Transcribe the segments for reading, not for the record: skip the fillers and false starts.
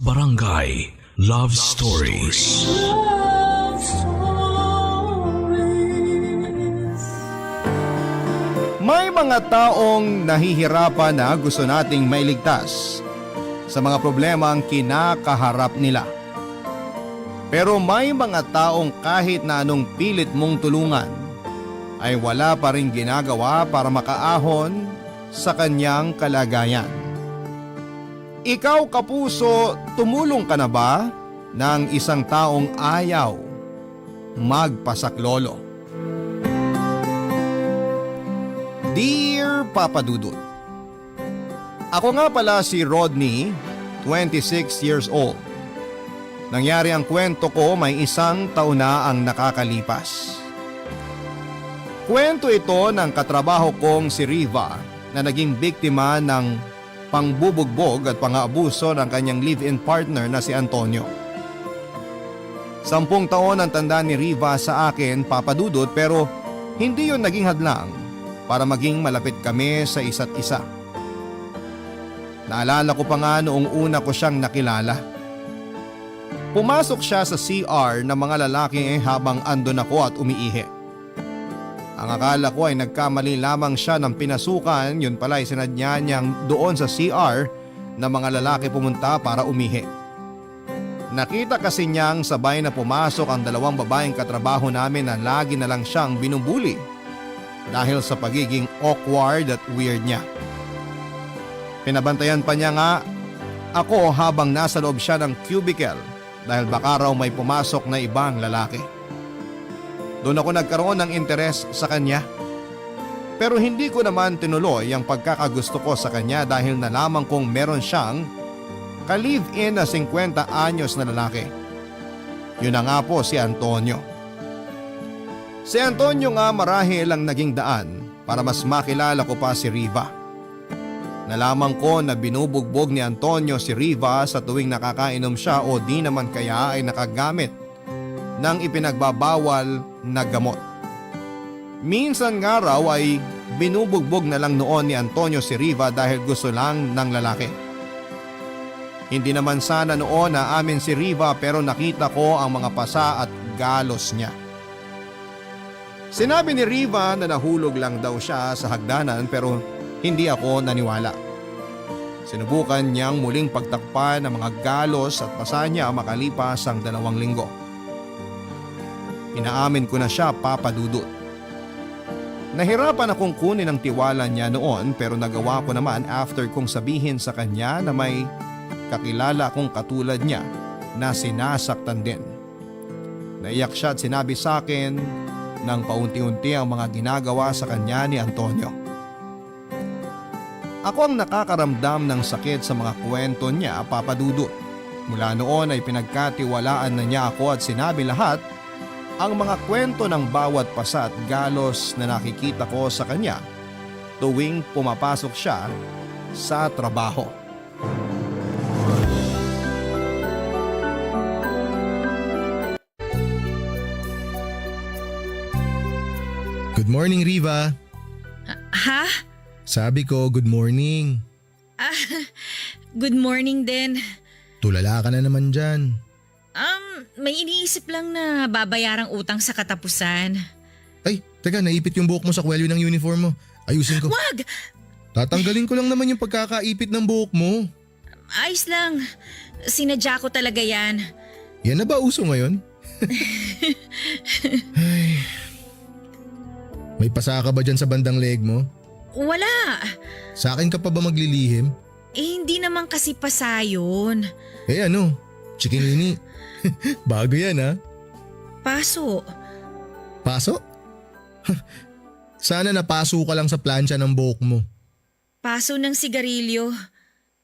Barangay Love Stories. Love Stories. May mga taong nahihirapan na gusto nating mailigtas sa mga problemang kinakaharap nila. Pero may mga taong kahit na anong pilit mong tulungan ay wala pa rin ginagawa para makaahon sa kanyang kalagayan. Ikaw kapuso, tumulong ka na ba ng isang taong ayaw magpasaklolo? Dear Papa Dudut, ako nga pala si Rodney, 26 years old. Nangyari ang kwento ko may 1 taon na ang nakakalipas. Kwento ito ng katrabaho kong si Riva na naging biktima ng pangbubugbog at pang-aabuso ng kanyang live-in partner na si Antonio. 10 taon ang tanda ni Riva sa akin, Papa Dudut, pero hindi yon naging hadlang para maging malapit kami sa isa't isa. Naalala ko pa nga noong una ko siyang nakilala. Pumasok siya sa CR ng mga lalaki habang andon ako at umiihi. Ang akala ko ay nagkamali lamang siya ng pinasukan, yun pala ay sinadya niyang doon sa CR na mga lalaki pumunta para umihi. Nakita kasi niyang sabay na pumasok ang 2 babaeng katrabaho namin na lagi na lang siyang binubuli dahil sa pagiging awkward at weird niya. Pinabantayan pa niya nga ako habang nasa loob siya ng cubicle dahil baka raw may pumasok na ibang lalaki. Doon ako nagkaroon ng interes sa kanya. Pero hindi ko naman tinuloy ang pagkakagusto ko sa kanya dahil nalaman kong meron siyang ka-live-in na 50 anyos na lalaki. Yun na nga po si Antonio. Si Antonio nga marahil ang naging daan para mas makilala ko pa si Riva. Nalaman ko na binubugbog ni Antonio si Riva sa tuwing nakakainom siya o di naman kaya ay nakagamit ng ipinagbabawal na gamot. Minsan nga raw ay binubugbog na lang noon ni Antonio si Riva dahil gusto lang ng lalaki. Hindi naman sana noon na amin si Riva pero nakita ko ang mga pasa at galos niya. Sinabi ni Riva na nahulog lang daw siya sa hagdanan pero hindi ako naniwala. Sinubukan niyang muling pagtakpan ng mga galos at pasa niya makalipas ang 2 linggo. Inaamin ko na siya, Papa Dudut. Nahirapan akong kunin ang tiwala niya noon pero nagawa ko naman after kong sabihin sa kanya na may kakilala akong katulad niya na sinasaktan din. Naiyak siya at sinabi sa akin nang paunti-unti ang mga ginagawa sa kanya ni Antonio. Ako ang nakakaramdam ng sakit sa mga kwento niya, Papa Dudut. Mula noon ay pinagkatiwalaan na niya ako at sinabi lahat ang mga kwento ng bawat pasa at galos na nakikita ko sa kanya tuwing pumapasok siya sa trabaho. Good morning, Riva. Ha? Sabi ko, good morning. Good morning din. Tulala ka na naman dyan. May iniisip lang na babayarang utang sa katapusan. Ay, teka, naipit yung buhok mo sa kwelyo ng uniform mo. Ayusin ko. Wag! Tatanggalin ko lang naman yung pagkakaipit ng buhok mo. Ayos lang. Sinadya ko talaga yan. Yan na ba uso ngayon? Ay. May pasa ka ba dyan sa bandang leg mo? Wala. Sa akin ka pa ba maglilihim? Hindi naman kasi pasa yun. Eh ano? Chikinini. Bago yan ha? Paso. Paso? Sana napaso ka lang sa plancha ng buhok mo. Paso ng sigarilyo.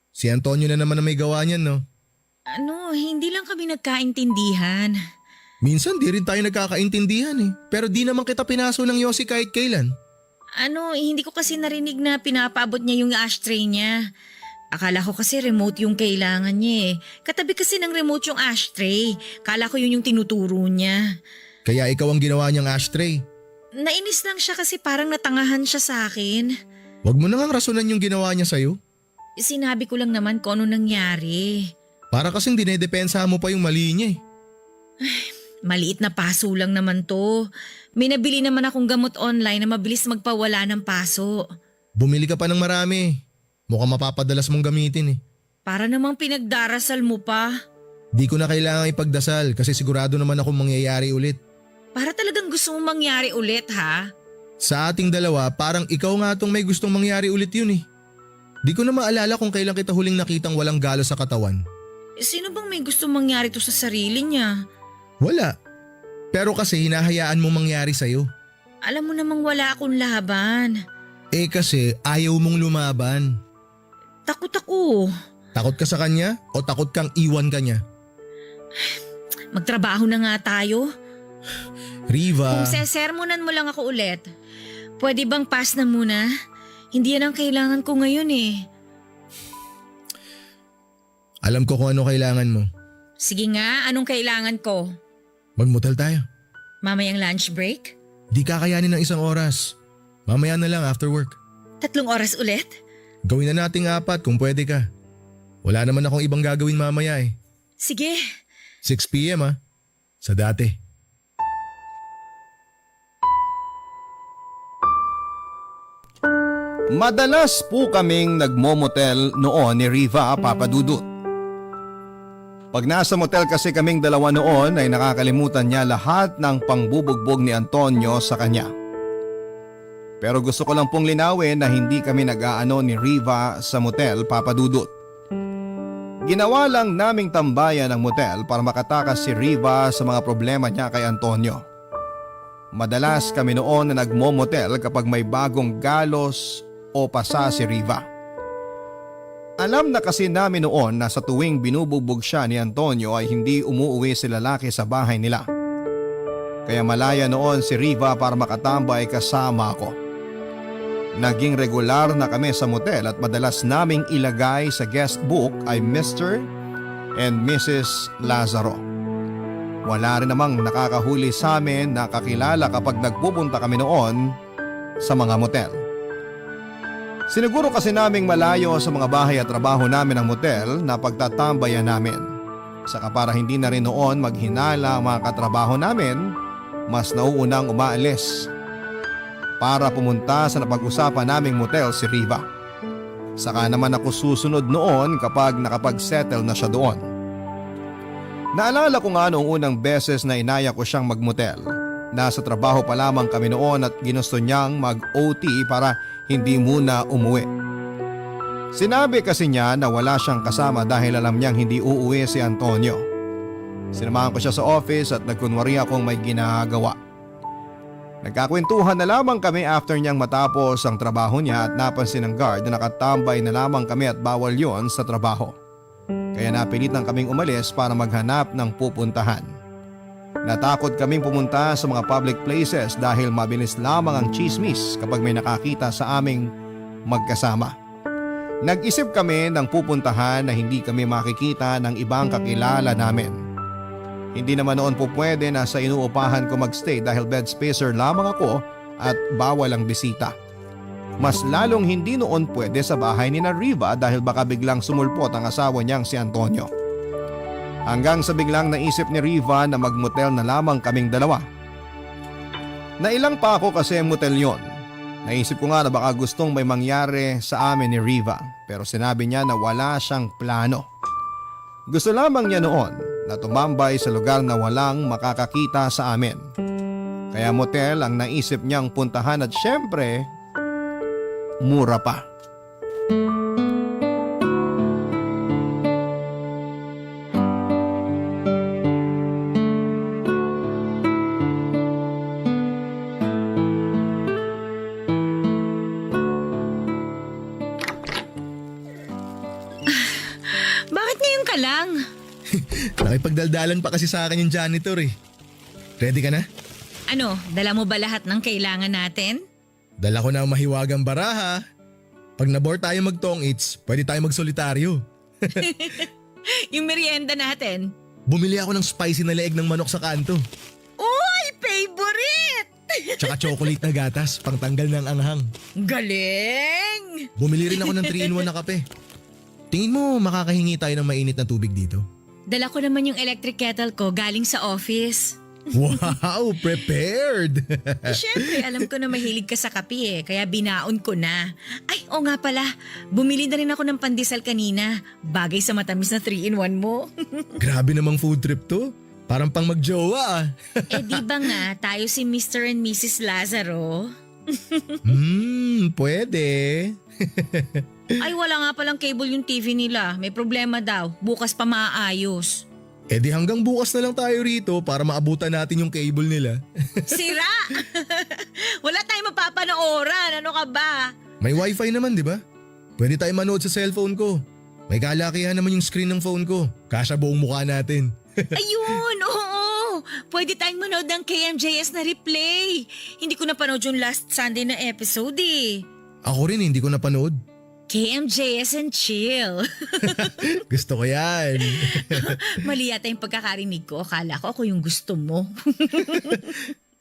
Si Antonio na naman na may gawa niyan, no? Hindi lang kami nagkaintindihan. Minsan di rin tayo nagkakaintindihan eh. Pero di naman kita pinaso ng Yossi kahit kailan. Hindi ko kasi narinig na pinapaabot niya yung ashtray niya. Akala ko kasi remote yung kailangan niya eh. Katabi kasi ng remote yung ashtray. Kala ko yun yung tinuturo niya. Kaya ikaw ang ginawa niyang ashtray. Nainis lang siya kasi parang natangahan siya sa akin. Huwag mo na ngang rasunan yung ginawa niya sa'yo. Sinabi ko lang naman kung ano nangyari. Para kasing dinedepensa mo pa yung mali niya eh. Maliit na paso lang naman to. May nabili naman akong gamot online na mabilis magpawala ng paso. Bumili ka pa ng marami. Mukhang mapapadalas mong gamitin eh. Para namang pinagdarasal mo pa. Di ko na kailangan ipagdasal kasi sigurado naman akong mangyayari ulit. Para talagang gusto mong mangyari ulit ha? Sa ating dalawa, parang ikaw nga tong may gustong mangyari ulit yun eh. Di ko na maalala kung kailan kita huling nakitang walang galo sa katawan. Sino bang may gustong mangyari to sa sarili niya? Wala. Pero kasi hinahayaan mong mangyari sa'yo. Alam mo namang wala akong laban. Eh kasi ayaw mong lumaban. Takot ako. Takot ka sa kanya o takot kang iwan ka niya? Magtrabaho na nga tayo. Riva. Kung sesermonan mo lang ako ulit, pwede bang pass na muna? Hindi yan ang kailangan ko ngayon eh. Alam ko kung ano kailangan mo. Sige nga, anong kailangan ko? Magmotel tayo. Mamayang lunch break? Di kakayanin ng 1 oras. Mamaya na lang after work. 3 oras ulit? Gawin na nating 4 kung pwede ka. Wala naman akong ibang gagawin mamaya eh. Sige. 6 p.m. Sa dati. Madalas po kaming nagmomotel noon ni Riva, Papa Dudut. Pag nasa motel kasi kaming dalawa noon ay nakakalimutan niya lahat ng pangbubugbog ni Antonio sa kanya. Pero gusto ko lang pong linawin na hindi kami nag-aano ni Riva sa motel, Papa Dudut. Ginawa lang naming tambayan ang motel para makatakas si Riva sa mga problema niya kay Antonio. Madalas kami noon na nagmo-motel kapag may bagong galos o pasa si Riva. Alam na kasi namin noon na sa tuwing binubugbog siya ni Antonio ay hindi umuuwi si lalaki sa bahay nila. Kaya malaya noon si Riva para makatambay kasama ako. Naging regular na kami sa motel at madalas naming ilagay sa guest book ay Mr. and Mrs. Lazaro. Wala rin namang nakakahuli sa amin na kakilala kapag nagpupunta kami noon sa mga motel. Siniguro kasi naming malayo sa mga bahay at trabaho namin ang motel na pagtatambayan namin. Saka para hindi na rin noon maghinala ang mga katrabaho namin, mas nauunang umaalis para pumunta sa napag-usapan naming motel si Riva. Saka naman ako susunod noon kapag nakapag-settle na siya doon. Naalala ko nga noong unang beses na inaya ko siyang magmotel. Nasa trabaho pa lamang kami noon at ginusto niyang mag-OT para hindi muna umuwi. Sinabi kasi niya na wala siyang kasama dahil alam niyang hindi uuwi si Antonio. Sinamahan ko siya sa office at nagkunwari akong may ginagawa. Nagkakwentuhan na lamang kami after niyang matapos ang trabaho niya at napansin ng guard na nakatambay na lamang kami at bawal yon sa trabaho. Kaya napilitan kaming umalis para maghanap ng pupuntahan. Natakot kaming pumunta sa mga public places dahil mabilis lamang ang chismis kapag may nakakita sa aming magkasama. Nag-isip kami ng pupuntahan na hindi kami makikita ng ibang kakilala namin. Hindi naman noon po pwede na sa inuupahan ko magstay dahil bed spacer lamang ako at bawal ang bisita. Mas lalong hindi noon pwede sa bahay ni na Riva dahil baka biglang sumulpot ang asawa niyang si Antonio. Hanggang sa biglang naisip ni Riva na magmotel na lamang kaming dalawa. Nailang pa ako kasi motel yon. Naisip ko nga na baka gustong may mangyari sa amin ni Riva pero sinabi niya na wala siyang plano. Gusto lamang niya noon na tumambay sa lugar na walang makakakita sa amin. Kaya motel ang naisip niyang puntahan at syempre, mura pa. Bakit ngayon ka lang? Nakipagdaldalan pa kasi sa akin yung janitor eh. Ready ka na? Ano, dala mo ba lahat ng kailangan natin? Dala ko na ang mahiwagang baraha. Pag nabore tayo mag-tong-its, pwede tayo mag-solitaryo. Yung merienda natin? Bumili ako ng spicy na leeg ng manok sa kanto. Uy, favorite! Tsaka chocolate na gatas, pang tanggal ng anghang. Galing! Bumili rin ako ng 3-in-1 na kape. Tingin mo makakahingi tayo ng mainit na tubig dito? Dala ko naman yung electric kettle ko galing sa office. Wow, prepared! Siyempre, alam ko na mahilig ka sa kape kaya binaon ko na. Ay, oo nga pala, bumili na rin ako ng pandesal kanina. Bagay sa matamis na 3-in-1 mo. Grabe namang food trip to. Parang pang magjowa ah. Di ba nga tayo si Mr. and Mrs. Lazaro? Pwede. Ay, wala nga palang cable yung TV nila. May problema daw. Bukas pa maaayos. Di hanggang bukas na lang tayo rito para maabutan natin yung cable nila. Sira! Wala tayong mapapanooran. Ano ka ba? May wifi naman, di ba? Pwede tayo manood sa cellphone ko. May kalakihan naman yung screen ng phone ko. Kasya buong mukha natin. Ayun, oo. Pwede tayong manood ng KMJS na replay. Hindi ko napanood yung last Sunday na episode eh. Ako rin hindi ko napanood. KMJS and chill. Gusto ko yan. Mali yata yung pagkakarinig ko. Akala ko ako yung gusto mo.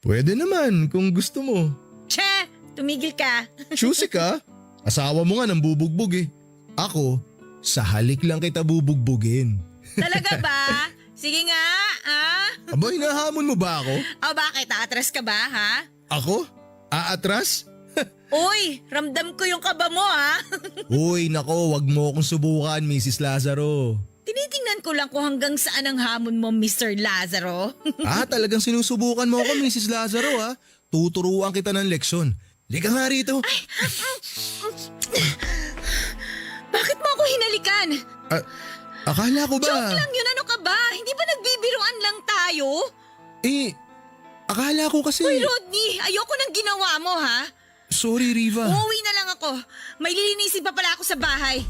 Pwede naman kung gusto mo. Tsa! Tumigil ka. Choosy ka. Asawa mo nga nang bubugbog eh. Ako, sa halik lang kita bubugbugin. Talaga ba? Sige nga, ah? Aba, hinahamon mo ba ako? O bakit? Aatras ka ba, ha? Ako? Aatras? Uy, ramdam ko yung kaba mo, ha? Uy, nako, wag mo akong subukan, Mrs. Lazaro. Tinitingnan ko lang kung hanggang saan ang hamon mo, Mr. Lazaro. Talagang sinusubukan mo ako, Mrs. Lazaro ha? Tuturuan kita ng leksyon. Lika nga rito. Bakit mo ako hinalikan? Akala ko ba? Joke lang yun, ano ka ba? Hindi ba nagbibiruan lang tayo? Akala ko kasi… Uy, Rodney, ayoko nang ginawa mo, ha? Sorry, Riva. Uuwi na lang ako. May lilinisin pa pala ako sa bahay.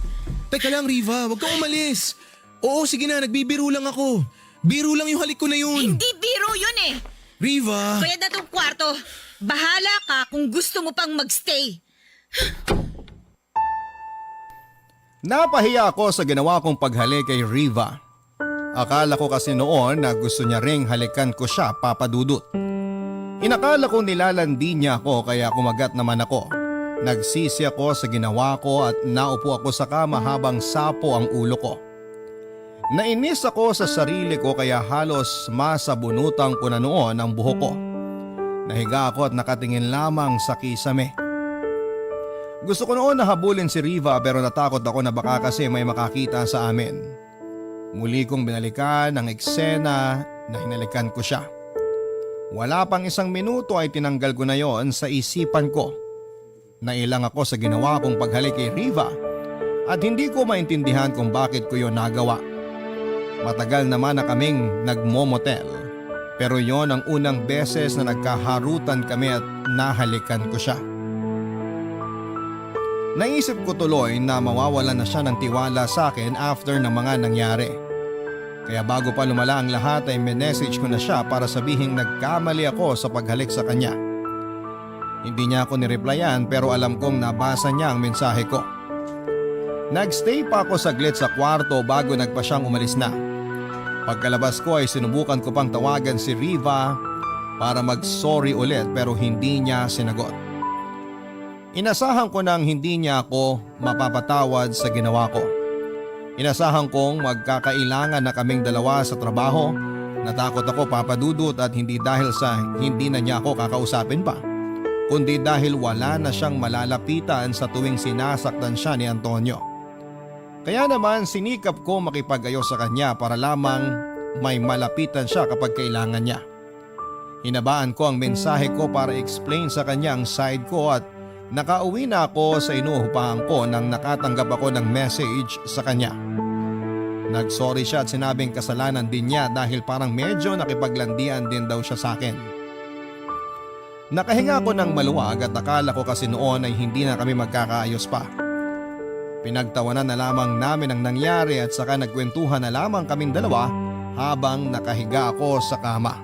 Teka lang, Riva. Huwag kang umalis. Oo, sige na. Nagbibiro lang ako. Biro lang yung halik ko na yun. Hindi biro yun eh. Riva! Kaya na tong kwarto. Bahala ka kung gusto mo pang magstay. Napahiya ako sa ginawa kong paghalik kay Riva. Akala ko kasi noon na gusto niya ring halikan ko siya, Papa Dudut. Inakala ko nilalandi niya ako kaya kumagat naman ako. Nagsisi ako sa ginawa ko at naupo ako sa kama habang sapo ang ulo ko. Nainis ako sa sarili ko kaya halos masabunutan ko na noon ang buhok ko. Nahiga ako at nakatingin lamang sa kisame. Gusto ko noon na habulin si Riva pero natakot ako na baka kasi may makakita sa amin. Muli kong binalikan ang eksena na hinalikan ko siya. Wala pang 1 minuto ay tinanggal ko na yon sa isipan ko. Nailang ako sa ginawa kong paghalik kay Riva at hindi ko maintindihan kung bakit ko yon nagawa. Matagal naman na kaming nagmomotel pero yon ang unang beses na nagkaharutan kami at nahalikan ko siya. Naisip ko tuloy na mawawalan na siya ng tiwala sa akin after ng mga nangyari. Kaya bago pa lumala ang lahat ay minessage ko na siya para sabihing nagkamali ako sa paghalik sa kanya. Hindi niya ako nireplyan pero alam kong nabasa niya ang mensahe ko. Nagstay pa ako saglit sa kwarto bago nagpa siyang umalis na. Pagkalabas ko ay sinubukan ko pang tawagan si Riva para mag-sorry ulit pero hindi niya sinagot. Inasahan ko nang hindi niya ako mapapatawad sa ginawa ko. Inasahan kong magkakailangan na kaming dalawa sa trabaho. Natakot ako, Papa Dudut, at hindi dahil sa hindi na niya ako kakausapin pa, kundi dahil wala na siyang malalapitan sa tuwing sinasaktan siya ni Antonio. Kaya naman sinikap ko makipag-ayos sa kanya para lamang may malapitan siya kapag kailangan niya. Hinabaan ko ang mensahe ko para explain sa kanya ang side ko at nakauwi na ako sa inuupahan ko nang nakatanggap ako ng message sa kanya. Nagsorry siya at sinabing kasalanan din niya dahil parang medyo nakipaglandian din daw siya sa akin. Nakahinga ako ng maluwag at akala ko kasi noon ay hindi na kami magkakaayos pa. Pinagtawanan na lamang namin ang nangyari at saka nagkwentuhan na lamang kaming dalawa habang nakahiga ako sa kama.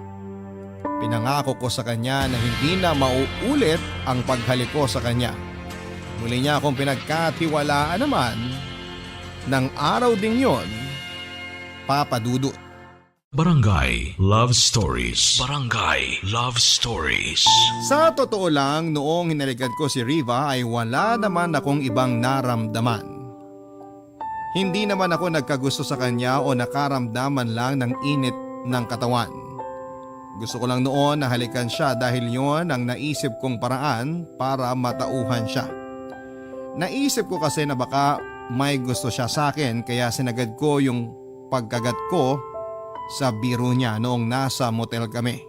Pinangako ko sa kanya na hindi na mauulit ang paghalik ko sa kanya. Muli niya akong pinagkatiwalaan naman ng araw ding yon, Papa Dudut. Barangay Love Stories. Barangay Love Stories. Sa totoo lang, noong hinalikan ko si Riva ay wala naman akong ibang naramdaman. Hindi naman ako nagkagusto sa kanya o nakaramdaman lang ng init ng katawan. Gusto ko lang noon na halikan siya dahil yon ang naisip kong paraan para matauhan siya. Naisip ko kasi na baka may gusto siya sa akin kaya sinagad ko yung pagkagat ko sa biro niya noong nasa motel kami.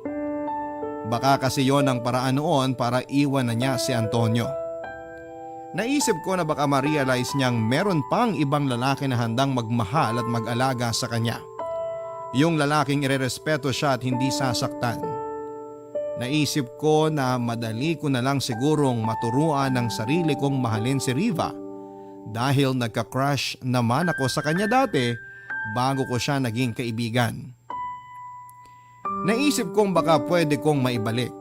Baka kasi yon ang paraan noon para iwan na niya si Antonio. Naisip ko na baka ma-realize niyang meron pang ibang lalaki na handang magmahal at mag-alaga sa kanya. Yung lalaking irerespeto siya at hindi sasaktan. Naisip ko na madali ko na lang sigurong maturuan ng sarili kong mahalin si Riva dahil nagka-crush naman ako sa kanya dati bago ko siya naging kaibigan. Naisip kong baka pwede kong maibalik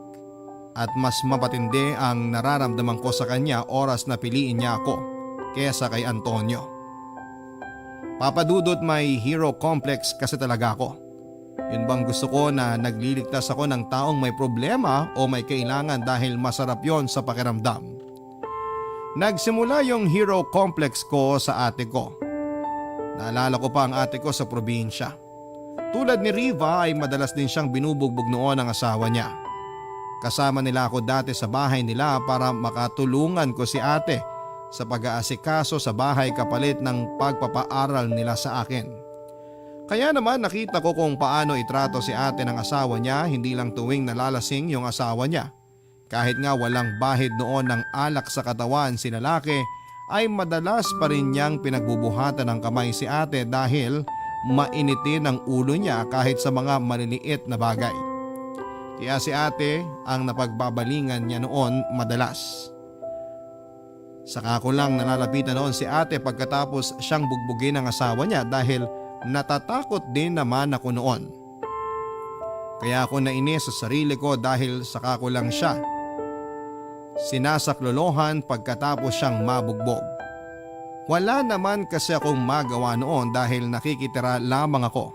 at mas mapatindi ang nararamdaman ko sa kanya oras na piliin niya ako kesa kay Antonio. Papadudot may hero complex kasi talaga ako. Yun bang gusto ko na nagliligtas ako ng taong may problema o may kailangan dahil masarap yon sa pakiramdam. Nagsimula yung hero complex ko sa ate ko. Naalala ko pa ang ate ko sa probinsya. Tulad ni Riva ay madalas din siyang binubugbog noon ng asawa niya. Kasama nila ako dati sa bahay nila para makatulungan ko si ate sa pag-aasikaso sa bahay kapalit ng pagpapaaral nila sa akin. Kaya naman nakita ko kung paano itrato si ate ng asawa niya hindi lang tuwing nalalasing yung asawa niya. Kahit nga walang bahid noon ng alak sa katawan si lalaki ay madalas pa rin niyang pinagbubuhatan ng kamay si ate dahil mainitin ang ulo niya kahit sa mga maliliit na bagay. Kaya si ate ang napagbabalingan niya noon madalas. Saka ko lang nalalapitan noon si ate pagkatapos siyang bugbugin ng asawa niya dahil natatakot din naman ako noon. Kaya ako nainis sa sarili ko dahil saka ko lang siya sinasaklolohan pagkatapos siyang mabugbog. Wala naman kasi akong magawa noon dahil nakikitira lamang ako.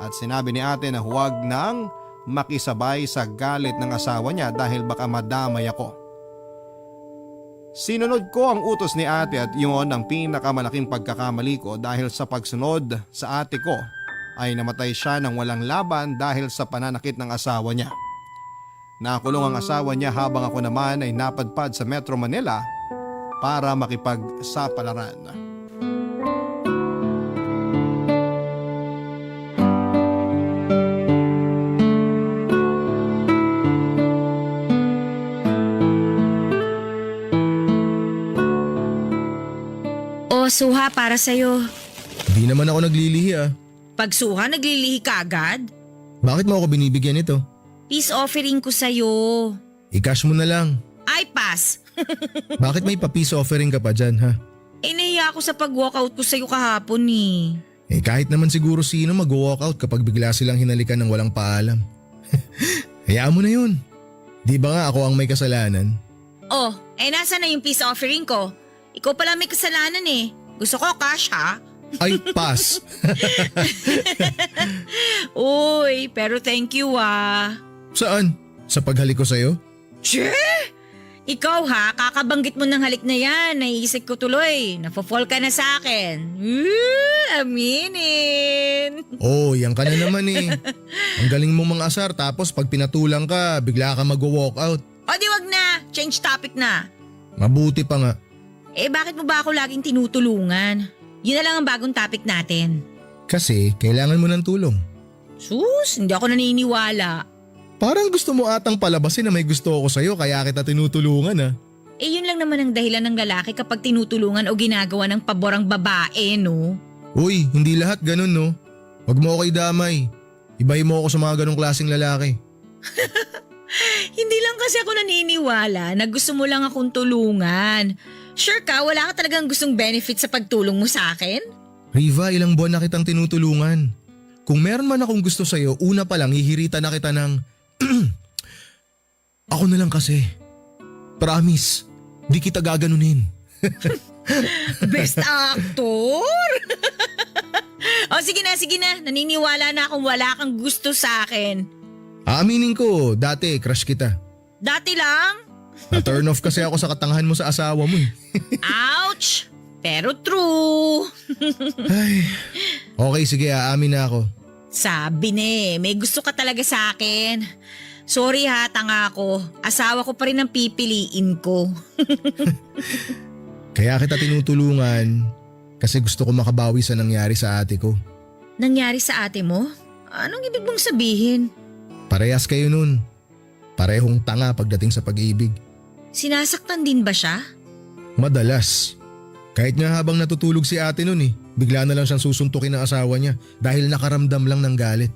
At sinabi ni ate na huwag nang makisabay sa galit ng asawa niya dahil baka madamay ako. Sinunod ko ang utos ni ate at yun ang pinakamalaking pagkakamali ko dahil sa pagsunod sa ate ko ay namatay siya ng walang laban dahil sa pananakit ng asawa niya. Nakulong ang asawa niya habang ako naman ay napadpad sa Metro Manila para makipagsapalaran. O suha para sa'yo. Di naman ako naglilihi ah. Pag suha, naglilihi ka agad? Bakit mo ako binibigyan ito? Peace offering ko sa'yo. I-cash mo na lang. Ay, pass. Bakit may pa-peace offering ka pa dyan ha? Nahiya ako sa pag-walkout ko sa'yo kahapon Kahit naman siguro sino mag-walkout kapag bigla silang hinalikan ng walang paalam. Hayaan mo na yun. Di ba nga ako ang may kasalanan? Oh, nasa na yung peace offering ko? Ikaw pala may kasalanan Gusto ko cash ha? Ay, pass. Uy, pero thank you Saan? Sa paghalik ko sa'yo? Che! Ikaw kakabanggit mo ng halik na yan. Naiisip ko tuloy. Nafo-fall ka na sa akin. Aminin. Oh, yan ka na naman Ang galing mo mga asar tapos pag pinatulang ka, bigla ka mag-walkout. O di wag na. Change topic na. Mabuti pa nga. Bakit mo ba ako laging tinutulungan? Yun na lang ang bagong topic natin. Kasi kailangan mo ng tulong. Sus, hindi ako naniniwala. Parang gusto mo atang palabasin na may gusto ako sa'yo kaya kita tinutulungan Yun lang naman ang dahilan ng lalaki kapag tinutulungan o ginagawa ng pabor ang babae, no? Uy, hindi lahat ganun no. Huwag mo ako idamay. Ibahin mo ako sa mga ganong klaseng lalaki. Hindi lang kasi ako naniniwala na gusto mo lang akong tulungan. Sure ka, wala ka talagang gustong benefit sa pagtulong mo sa akin? Riva, ilang buwan na kitang tinutulungan. Kung meron man akong gusto sa'yo, una pa lang hihirita na kita ng… Ako na lang kasi. Promise, di kita gaganunin. Best actor? Sige na. Naniniwala na akong wala kang gusto sa akin. Aaminin ko, dati crush kita. Dati lang? Na-turn off kasi ako sa katangahan mo sa asawa mo Ouch! Pero true. Ay, okay sige, aamin na ako. Sabi na may gusto ka talaga sa akin. Sorry ha, tanga ako. Asawa ko pa rin ang pipiliin ko. Kaya kita tinutulungan kasi gusto ko makabawi sa nangyari sa ate ko. Nangyari sa ate mo? Anong ibig mong sabihin? Parehas kayo nun. Parehong tanga pagdating sa pag-ibig. Sinasaktan din ba siya? Madalas. Kahit nga habang natutulog si ate nun bigla na lang siyang susuntukin ng asawa niya dahil nakaramdam lang ng galit.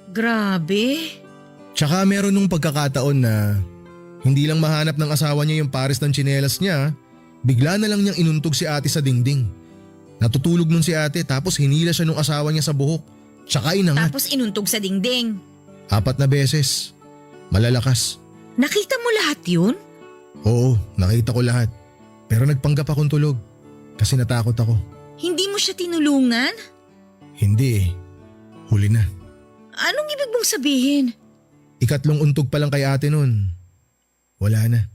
Grabe. Tsaka meron nung pagkakataon na hindi lang mahanap ng asawa niya yung pares ng tsinelas niya, bigla na lang niyang inuntog si ate sa dingding. Natutulog nun si ate tapos hinila siya nung asawa niya sa buhok. Tsaka inangat. Tapos inuntog sa dingding. 4 na beses. Malalakas. Nakita mo lahat yun? Oo, nakita ko lahat. Pero nagpanggap akong tulog kasi natakot ako. Hindi mo siya tinulungan? Hindi huli na. Anong ibig mong sabihin? 3 untog pa lang kay ate nun. Wala na.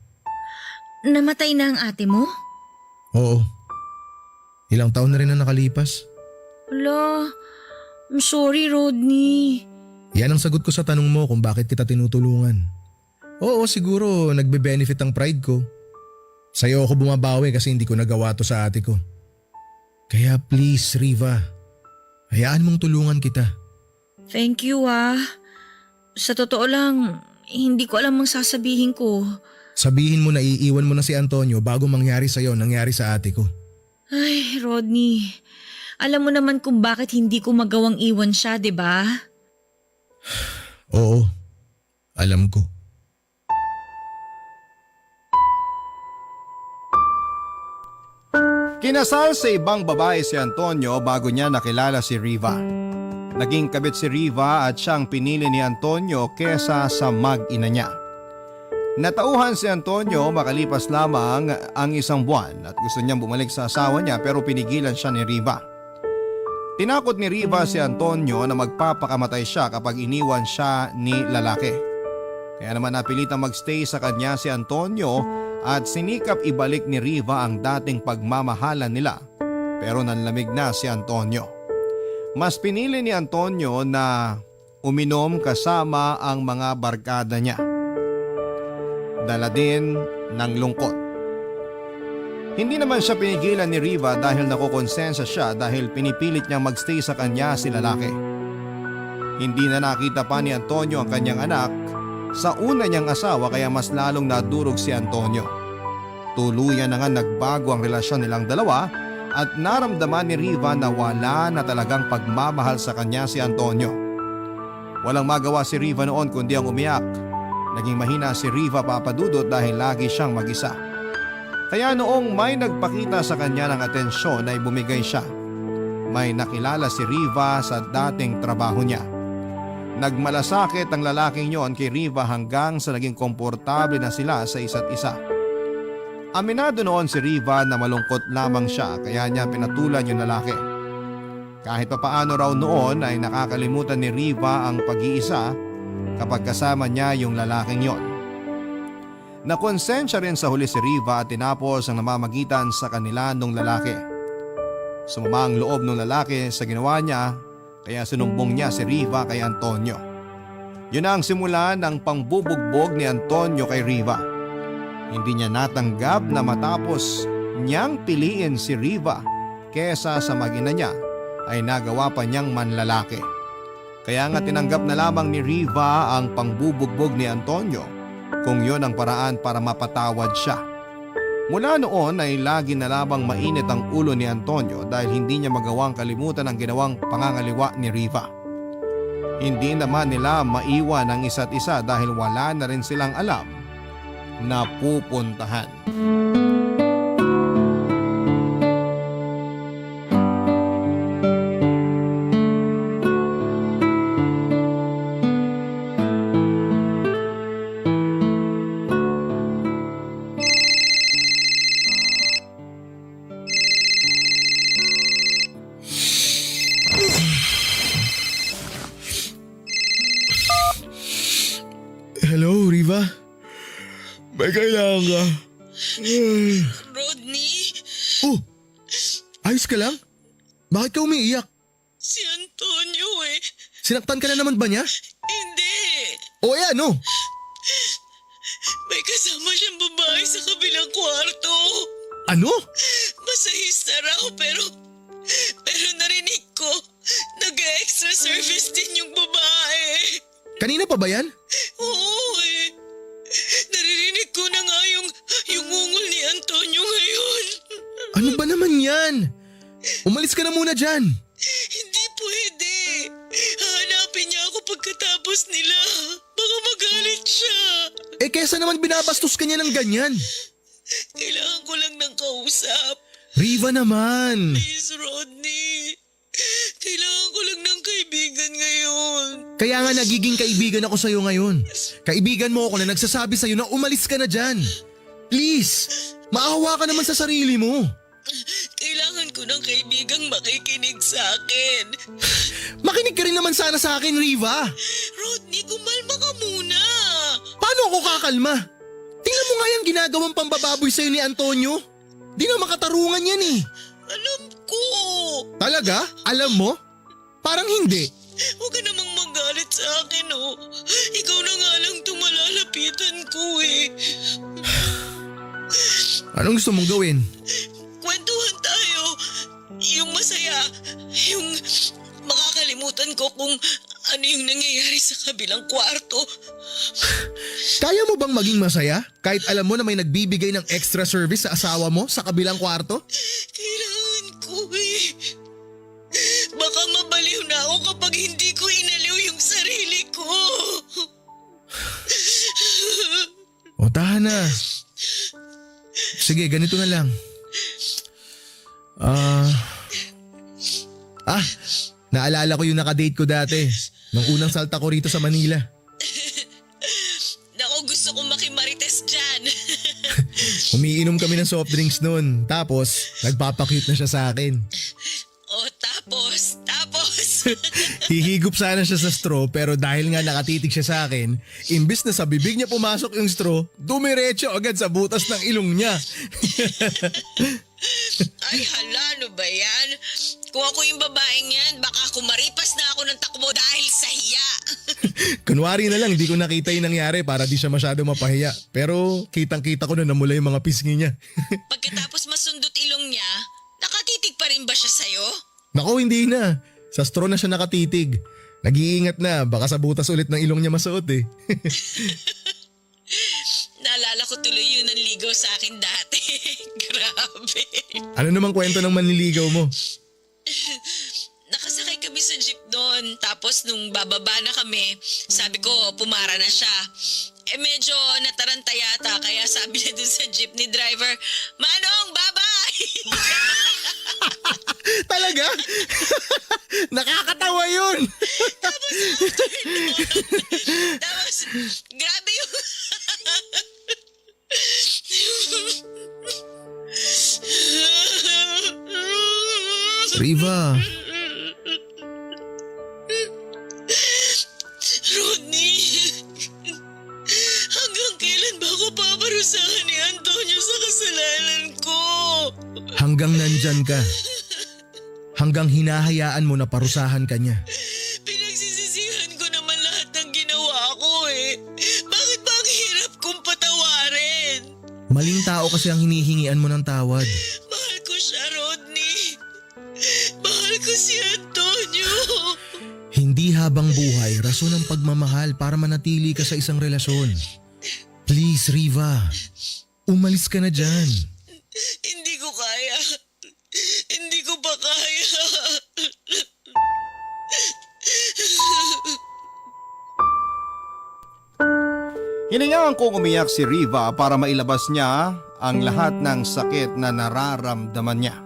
Namatay na ang ate mo? Oo. Ilang taon na rin na nakalipas. Ala, I'm sorry Rodney. Yan ang sagot ko sa tanong mo kung bakit kita tinutulungan. Oo, siguro nagbe-benefit ang pride ko. Sa'yo ako bumabawi kasi hindi ko nagawa to sa ate ko. Kaya please Riva, hayaan mong tulungan kita. Thank you Sa totoo lang, hindi ko alam ang sasabihin ko. Sabihin mo na iiwan mo na si Antonio bago mangyari sa'yo nangyari sa ate ko. Ay, Rodney. Alam mo naman kung bakit hindi ko magawang iwan siya, di ba? Oo, alam ko. Kinasal sa ibang babae si Antonio bago niya nakilala si Riva. Naging kabit si Riva at siyang pinili ni Antonio kesa sa mag-ina niya. Natauhan si Antonio makalipas lamang ang 1 buwan at gusto niyang bumalik sa asawa niya pero pinigilan siya ni Riva. Tinakot ni Riva si Antonio na magpapakamatay siya kapag iniwan siya ni lalaki. Kaya naman napilitang magstay sa kanya si Antonio at sinikap ibalik ni Riva ang dating pagmamahalan nila pero nanlamig na si Antonio. Mas pinili ni Antonio na uminom kasama ang mga barkada niya. Dala din ng lungkot. Hindi naman siya pinigilan ni Riva dahil nakukonsensya siya dahil pinipilit niyang magstay sa kanya si lalaki. Hindi na nakita pa ni Antonio ang kanyang anak sa una niyang asawa kaya mas lalong nadurog si Antonio. Tuluyan na nga nagbago ang relasyon nilang dalawa at naramdaman ni Riva na wala na talagang pagmamahal sa kanya si Antonio. Walang magawa si Riva noon kundi ang umiyak. Naging mahina si Riva papadudot dahil lagi siyang mag-isa. Kaya noong may nagpakita sa kanya ng atensyon ay bumigay siya. May nakilala si Riva sa dating trabaho niya. Nagmalasakit ang lalaking yon kay Riva hanggang sa naging komportable na sila sa isa't isa. Aminado noon si Riva na malungkot lamang siya kaya niya pinatulan yung lalaki. Kahit papaano raw noon ay nakakalimutan ni Riva ang pag-iisa kapag kasama niya yung lalaking yon. Nakonsensya rin sa huli si Riva at tinapos ang namamagitan sa kanila nung lalaki. Sumama ang loob ng lalaki sa ginawa niya kaya sinumbong niya si Riva kay Antonio. Yun ang simula ng pangbubugbog ni Antonio kay Riva. Hindi niya natanggap na matapos niyang piliin si Riva kesa sa mag-ina niya ay nagawa pa niyang manlalaki. Kaya nga tinanggap na lamang ni Riva ang pangbubugbog ni Antonio kung yun ang paraan para mapatawad siya. Mula noon ay lagi na lamang mainit ang ulo ni Antonio dahil hindi niya magawang kalimutan ang ginawang pangangaliwa ni Riva. Hindi naman nila maiwan ang isa't isa dahil wala na rin silang alam na pupuntahan. Hello, Riva? May kailangan ka? Rodney? Oh, Ayos ka lang? Bakit ka umiiyak? Si Antonio eh. Sinaktan ka na naman ba niya? Hindi. O ano? May kasama siyang babae sa kabilang kwarto. Ano? Masahista raw pero narinig ko nag-extra service din yung babae. Kanina pa ba yan? Oo eh. Naririnig ko na nga yung ungol ni Antonio ngayon. Ano ba naman yan? Umalis ka na muna dyan. Hindi pwede. Hahanapin niya ako pagkatapos nila. Baka magalit siya. Eh kesa naman binabastos ka niya ng ganyan. Kailangan ko lang ng kausap. Riva naman. Please, Rodney. Kailangan ko lang ng kaibigan ngayon. Kaya nga nagiging kaibigan ako sa'yo ngayon. Kaibigan mo ako na nagsasabi sa'yo na umalis ka na dyan. Please, maawa ka naman sa sarili mo. Kailangan ko ng kaibigang makikinig sa akin. Makinig ka rin naman sana sa akin, Riva. Rodney, kumalma ka muna. Paano ako kakalma? Tingnan mo nga yung ginagawang pambababoy sa'yo ni Antonio. Di na makatarungan yan eh. Alam ko. Talaga? Alam mo? Parang hindi. Huwag ka namang magalit sa akin, oh. Ikaw na nga lang tumalalapitan ko eh. Anong gusto mong gawin? Kwentuhan tayo. Yung masaya. Yung makakalimutan ko kung ano yung nangyayari sa kabilang kwarto. Kaya mo bang maging masaya kahit alam mo na may nagbibigay ng extra service sa asawa mo sa kabilang kwarto? Kailangan ko eh. Baka mabaliw na ako kapag hindi ko inaliw yung sarili ko. O tahan na. Sige, ganito na lang. Naalala ko yung nakadate ko dati. Nung unang salta ko rito sa Manila. Naku, gusto kong makimarites dyan. Umiinom kami ng soft drinks noon. Tapos, nagpapakyut na siya sa akin. Tapos. Hihigop sana siya sa straw pero dahil nga nakatitig siya sa akin, imbis na sa bibig niya pumasok yung straw, dumiretso agad sa butas ng ilong niya. Ay, hala, ano ba yan? Kung ako yung babaeng yan, baka kumaripas na ako ng takbo dahil sa hiya. Kunwari na lang, di ko nakita yung nangyari para di siya masyado mapahiya. Pero kitang-kita ko na namula yung mga pisngi niya. Pagkatapos masundot ilong niya, nakatitig pa rin ba siya sa'yo? Nako, hindi na. Sa straw na siya nakatitig. Nag-iingat na, baka sa butas ulit ng ilong niya masuot eh. Naalala ko tuloy yun ang ligaw sa akin dati. Grabe. Ano namang kwento ng manliligaw mo? Nakasakay kami sa jeep doon. Tapos nung bababa na kami, sabi ko pumara na siya. Eh medyo nataranta yata kaya sabi niya dun sa jeepney driver, "Manong, bye-bye!" Talaga? Nakakatawa yun. Tapos grabe yung... Riva. Rodney, hanggang kailan ba ako paparusahan ni Antonio sa kasalanan ko? Hanggang nandyan ka. Hanggang hinahayaan mo na parusahan ka niya. Pinagsisisihan ko naman lahat ng ginawa ko eh. Bakit ba ang hirap kong patawarin? Maling tao kasi ang hinihingian mo ng tawad. Mahal ko siya, Rodney. Mahal ko si Antonio. Hindi habang buhay rason ng pagmamahal para manatili ka sa isang relasyon. Please, Riva. Umalis ka na dyan. Hindi ko kaya. Hindi ko pa kaya. Hiningaan kong umiyak si Riva para mailabas niya ang lahat ng sakit na nararamdaman niya.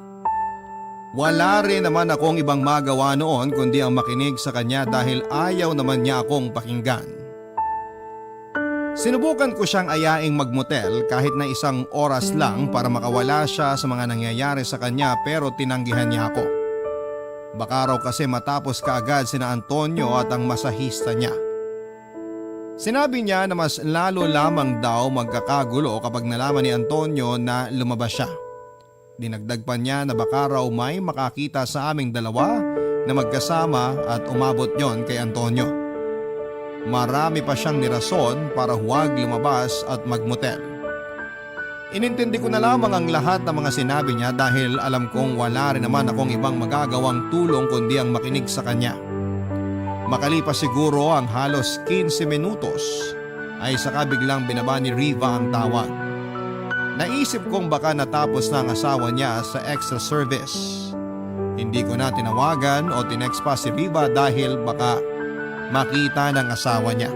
Wala rin naman akong ibang magawa noon kundi ang makinig sa kanya dahil ayaw naman niya akong pakinggan. Sinubukan ko siyang ayaing magmotel kahit na isang oras lang para makawala siya sa mga nangyayari sa kanya pero tinanggihan niya ako. Baka raw kasi matapos kaagad sina Antonio at ang masahista niya. Sinabi niya na mas lalo lamang daw magkakagulo kapag nalaman ni Antonio na lumabas siya. Dinagdag pa niya na baka raw may makakita sa aming dalawa na magkasama at umabot yon kay Antonio. Marami pa siyang nirason para huwag lumabas at magmotel. Inintindi ko na lamang ang lahat ng mga sinabi niya dahil alam kong wala rin naman akong ibang magagawang tulong kundi ang makinig sa kanya. Makalipas siguro ang halos 15 minutos ay saka biglang binaba ni Riva ang tawag. Naisip kong baka natapos na ang asawa niya sa extra service. Hindi ko na tinawagan o tinext pa si Riva dahil baka makita ng asawa niya.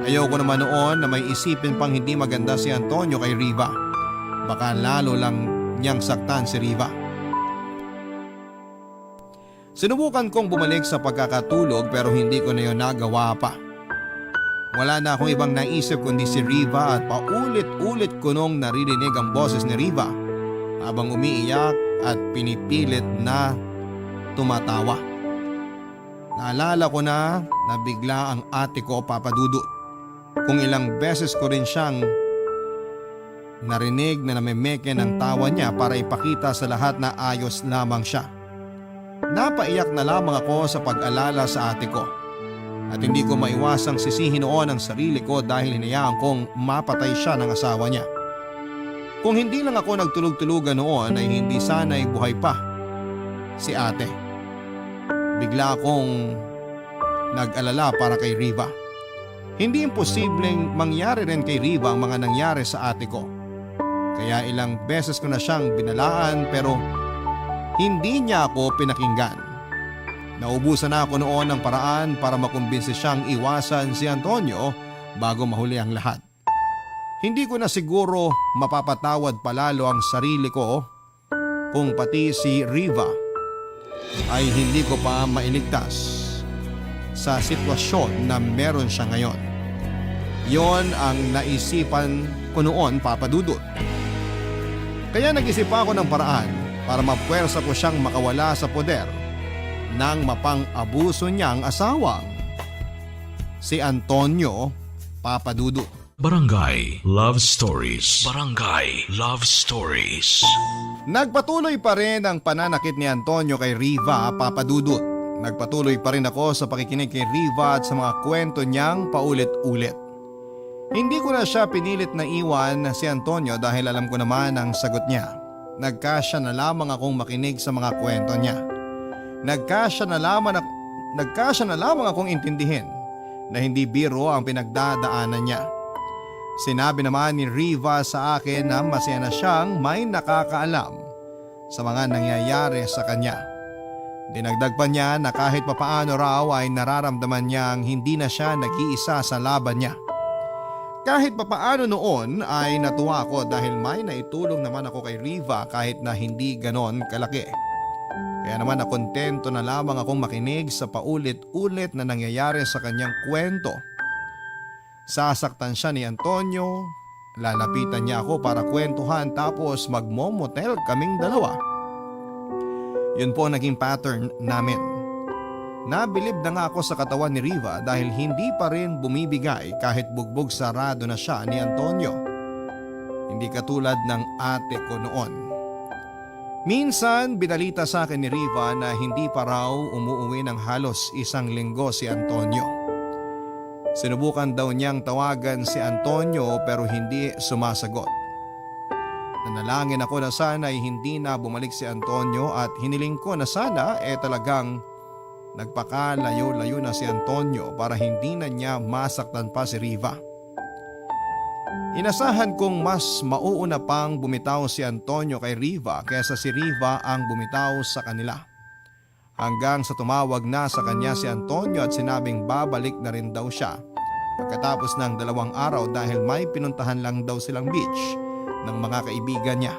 Ayoko naman noon na may isipin pang hindi maganda si Antonio kay Riva. Baka lalo lang niyang saktan si Riva. Sinubukan kong bumalik sa pagkakatulog pero hindi ko na yun nagawa pa. Wala na akong ibang naisip kundi si Riva at paulit-ulit ko nung naririnig ang boses ni Riva habang umiiyak at pinipilit na tumatawa. Naalala ko na bigla ang ate ko, Papa Dudut. Kung ilang beses ko rin siyang narinig na namimeke ng tawa niya para ipakita sa lahat na ayos lamang siya. Napaiyak na lamang ako sa pag-alala sa ate ko. At hindi ko maiwasang sisihin noon ang sarili ko dahil hinayaan kong mapatay siya ng asawa niya. Kung hindi lang ako nagtulog-tulugan noon ay hindi sana'y buhay pa si ate. Bigla akong nag-alala para kay Riva. Hindi imposibleng mangyari rin kay Riva ang mga nangyari sa ate ko. Kaya ilang beses ko na siyang binalaan pero hindi niya ako pinakinggan. Naubusan na ako noon ng paraan para makumbinsi siyang iwasan si Antonio bago mahuli ang lahat. Hindi ko na siguro mapapatawad palalo ang sarili ko kung pati si Riva ay hindi ko pa mailigtas sa sitwasyon na meron siya ngayon. Yon ang naisipan ko noon, Papa Dudut. Kaya nag-isip ako ng paraan para mapuwersa ko siyang makawala sa poder ng mapang-abuso niyang asawang si Antonio, Papa Dudut. Barangay Love Stories. Barangay Love Stories. Nagpatuloy pa rin ang pananakit ni Antonio kay Riva, Papa Dudut. Nagpatuloy pa rin ako sa pakikinig kay Riva at sa mga kwento niyang paulit-ulit. Hindi ko na siya pinilit na iwan si Antonio dahil alam ko naman ang sagot niya. Nagkasya na lamang akong makinig sa mga kwento niya. Nagkasya na lamang akong intindihin na hindi biro ang pinagdadaanan niya. Sinabi naman ni Riva sa akin na masaya na siyang may nakakaalam sa mga nangyayari sa kanya. Dinagdag pa niya na kahit papaano raw ay nararamdaman niyang hindi na siya nag-iisa sa laban niya. Kahit papaano noon ay natuwa ako dahil may naitulong naman ako kay Riva kahit na hindi ganon kalaki. Kaya naman nakontento na lamang akong makinig sa paulit-ulit na nangyayari sa kanyang kwento. Sasaktan siya ni Antonio, lalapitan niya ako para kwentuhan tapos magmomotel kaming dalawa. Yun po ang naging pattern namin. Nabilib na nga ako sa katawan ni Riva dahil hindi pa rin bumibigay kahit bugbog sarado na siya ni Antonio. Hindi katulad ng ate ko noon. Minsan binalita sa akin ni Riva na hindi pa raw umuuwi ng halos 1 linggo si Antonio. Sinubukan daw niyang tawagan si Antonio pero hindi sumasagot. Nanalangin ako na sana ay hindi na bumalik si Antonio at hiniling ko na sana talagang nagpakalayo-layo na si Antonio para hindi na niya masaktan pa si Riva. Inasahan kong mas mauuna pang bumitaw si Antonio kay Riva kaysa si Riva ang bumitaw sa kanila. Hanggang sa tumawag na sa kanya si Antonio at sinabing babalik na rin daw siya pagkatapos ng 2 araw dahil may pinuntahan lang daw silang beach ng mga kaibigan niya.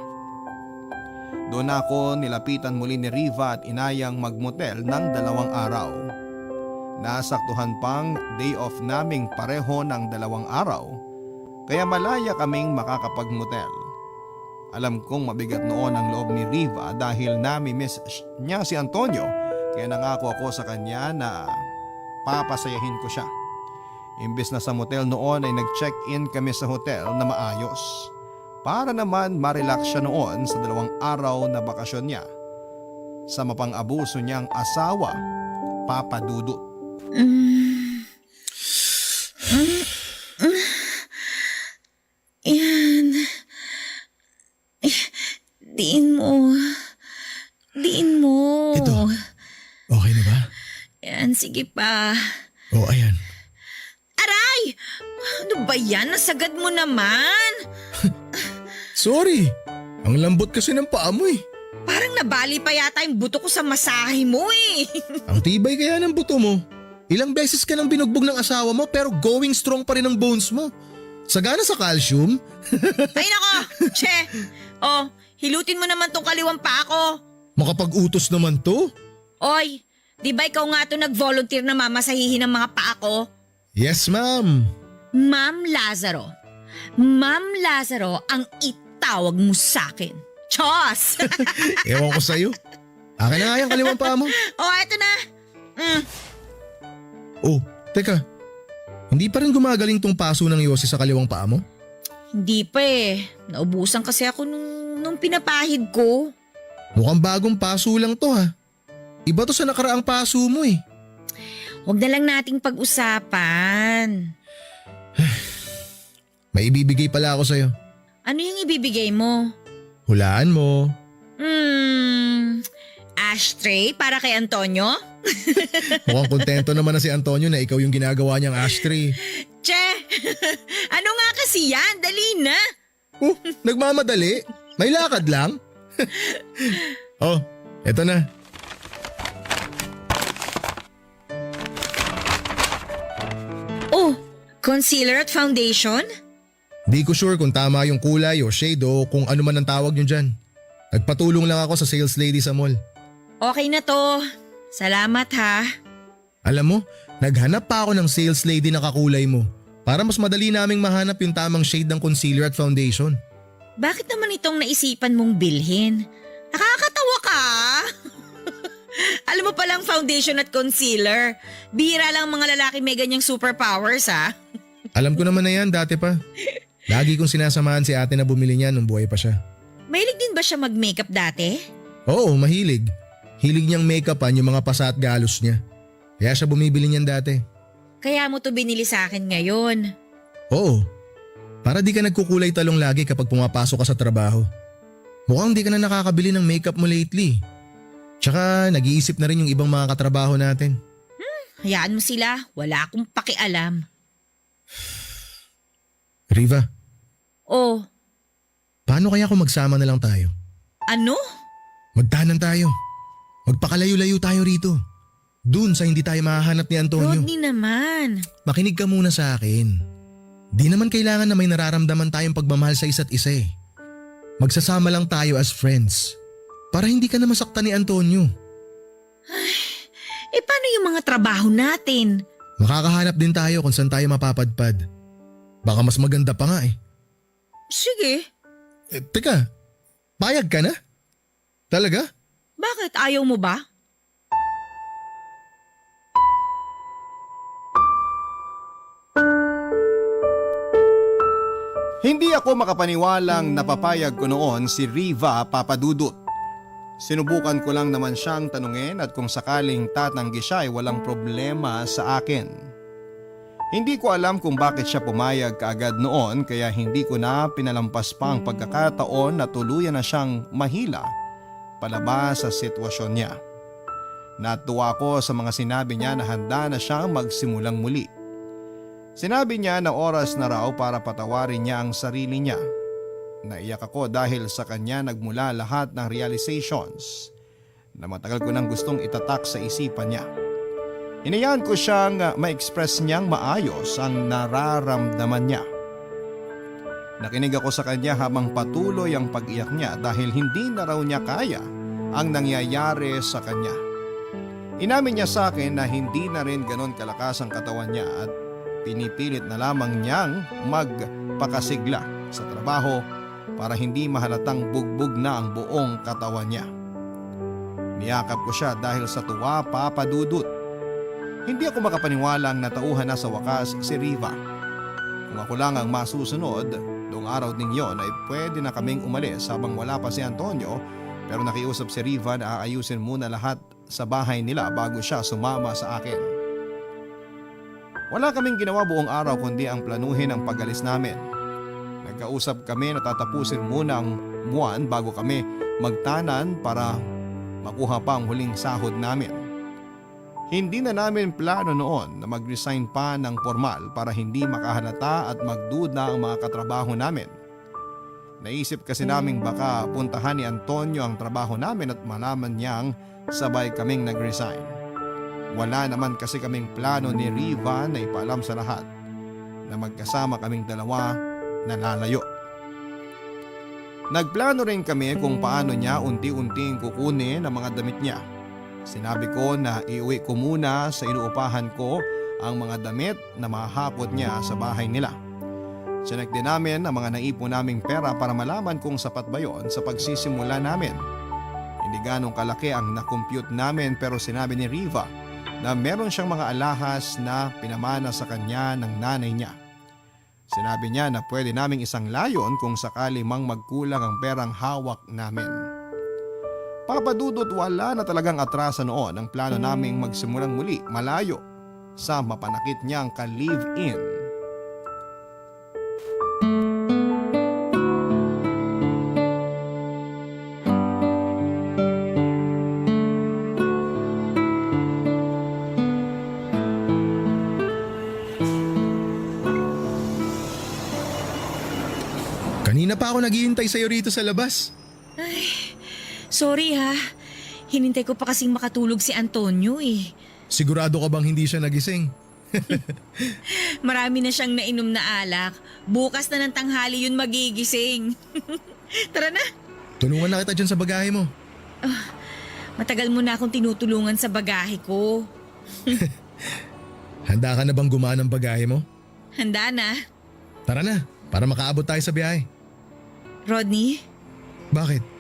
Doon ako nilapitan muli ni Riva at inayang magmotel ng 2 araw. Nasaktuhan pang day off naming pareho ng 2 araw kaya malaya kaming makakapagmotel. Alam kong mabigat noon ang loob ni Riva dahil nami-miss niya si Antonio kaya nangako ako sa kanya na papasayahin ko siya. Imbes na sa motel noon ay nag-check-in kami sa hotel na maayos. para naman marelax siya noon sa 2 araw na bakasyon niya sa mapang-abuso niyang asawa, Papa Dudut. Yan. Diin mo. Diin mo. Ito. Okay na ba? Yan, sige pa. Oh, ayan. Aray! Ano ba yan? Nasagad mo naman. Sorry. Ang lambot kasi ng paa mo eh. Parang nabali pa yata yung buto ko sa masahe mo eh. Ang tibay kaya ng buto mo. Ilang beses ka nang binugbog ng asawa mo pero going strong pa rin ang bones mo. Sagana sa calcium? Ay nako, che. Oh, hilutin mo naman tong kaliwang pa ako. Makapag-utos naman to. Oy, di ba ikaw nga to nag-volunteer na mamasahihin ng mga paa ko? Yes, ma'am. Ma'am Lazaro. Ma'am Lazaro ang itawag mo sa akin. Chos! Ewan ko sa'yo. Akin na nga yung kaliwang paa mo. Oh, eto na. Oh, teka. Hindi pa rin gumagaling tong paso ng Yossi sa kaliwang paa mo? Hindi pa eh. Naubusan kasi ako nung pinapahid ko. Mukhang bagong paso lang to ha. Iba to sa nakaraang paso mo eh. Huwag na lang nating pag-usapan. May ibibigay pala ako sa'yo. Ano yung ibibigay mo? Hulaan mo. Ashtray para kay Antonio? Mukhang kontento naman na si Antonio na ikaw yung ginagawa niyang ashtray. Che! Ano nga kasi yan? Dali na! Oh, nagmamadali. May lakad lang. Oh, eto na. Oh, concealer at foundation? Di ko sure kung tama yung kulay o shade o kung ano man ang tawag nyo dyan. Nagpatulong lang ako sa sales lady sa mall. Okay na to. Salamat ha. Alam mo, naghanap pa ako ng sales lady na kakulay mo para mas madali naming mahanap yung tamang shade ng concealer at foundation. Bakit naman itong naisipan mong bilhin? Nakakatawa ka. Alam mo palang foundation at concealer. Bihira lang mga lalaki may ganyang superpowers ha. Alam ko naman na yan dati pa. Lagi kong sinasamahan si ate na bumili niya nung buhay pa siya. Mahilig din ba siya mag-makeup dati? Oo, mahilig. Hilig niyang make-upan yung mga pasa at galos niya. Kaya siya bumibili niyan dati. Kaya mo to binili sa akin ngayon. Oo. Para di ka nagkukulay talong lagi kapag pumapasok ka sa trabaho. Mukhang di ka na nakakabili ng makeup mo lately. Tsaka nag-iisip na rin yung ibang mga katrabaho natin. Hayaan mo sila. Wala akong pakialam. Riva, Oh, paano kaya kung magsama na lang tayo? ano? Magtanan tayo. Magpakalayo-layo tayo rito. Dun sa hindi tayo mahahanap ni Antonio. Rodney naman. Makinig ka muna sa akin. Di naman kailangan na may nararamdaman tayong pagmamahal sa isa't isa eh. Magsasama lang tayo as friends. Para hindi ka na masaktan ni Antonio. Eh paano yung mga trabaho natin? Makakahanap din tayo kung saan tayo mapapadpad. Baka mas maganda pa nga eh. Sige. Teka, payag ka na? Talaga? Bakit? Ayaw mo ba? Hindi ako makapaniwalang napapayag ko noon si Riva Papadudut. Sinubukan ko lang naman siyang tanungin at kung sakaling tatanggi siya ay walang problema sa akin. Hindi ko alam kung bakit siya pumayag kaagad noon kaya hindi ko na pinalampas pa ang pagkakataon na tuluyan na siyang mahila palabas sa sitwasyon niya. Natuwa ko sa mga sinabi niya na handa na siyang magsimulang muli. Sinabi niya na oras na raw para patawarin niya ang sarili niya. Naiyak ako dahil sa kanya nagmula lahat ng realizations na matagal ko nang gustong itatak sa isipan niya. Hinayaan ko siyang ma-express niyang maayos ang nararamdaman niya. Nakinig ako sa kanya habang patuloy ang pag-iyak niya dahil hindi na raw niya kaya ang nangyayari sa kanya. Inamin niya sa akin na hindi na rin ganon kalakas ang katawan niya at pinipilit na lamang niyang magpakasigla sa trabaho para hindi mahalatang bugbog na ang buong katawan niya. Niyakap ko siya dahil sa tuwa, Papa Dudut. Hindi ako makapaniwalang natauhan na sa wakas si Riva. Kung ako lang ang masusunod, Noong araw ding yon ay pwede na kaming umalis habang wala pa si Antonio, pero nakiusap si Riva na aayusin muna lahat sa bahay nila bago siya sumama sa akin. Wala kaming ginawa buong araw kundi ang planuhin ang pag-alis namin. Nagkausap kami na tatapusin muna ang buwan bago kami magtanan para makuha pa ang huling sahod namin. Hindi na namin plano noon na mag-resign pa ng formal para hindi makahalata at magduda ang mga katrabaho namin. Naisip kasi naming baka puntahan ni Antonio ang trabaho namin at malaman niyang sabay kaming nag-resign. Wala naman kasi kaming plano ni Riva na ipaalam sa lahat na magkasama kaming dalawa na lalayo. Nagplano rin kami kung paano niya unti-unting kukunin ang mga damit niya. Sinabi ko na iuwi ko muna sa inuupahan ko ang mga damit na mahakot niya sa bahay nila. Sinek din namin ang mga naipon naming pera para malaman kung sapat ba yon sa pagsisimula namin. Hindi ganong kalaki ang nakompute namin pero sinabi ni Riva na meron siyang mga alahas na pinamana sa kanya ng nanay niya. Sinabi niya na pwede naming isang layon kung sakali mang magkulang ang perang hawak namin. Papadudot wala na talagang atrasa noon ang plano naming magsimulang muli malayo sa mapanakit niyang ka-live-in. Kanina pa ako naghihintay sa'yo rito sa labas. Sorry ha, hinintay ko pa kasing makatulog si Antonio eh. Sigurado ka bang hindi siya nagising? Marami na siyang nainom na alak. Bukas na ng tanghali yun magigising. Tara na. Tulungan na kita dyan sa bagahe mo. Matagal mo na akong tinutulungan sa bagahe ko. Handa ka na bang gumaan ng bagahe mo? Handa na. Tara na, para makaabot tayo sa biyahe. Rodney? Bakit?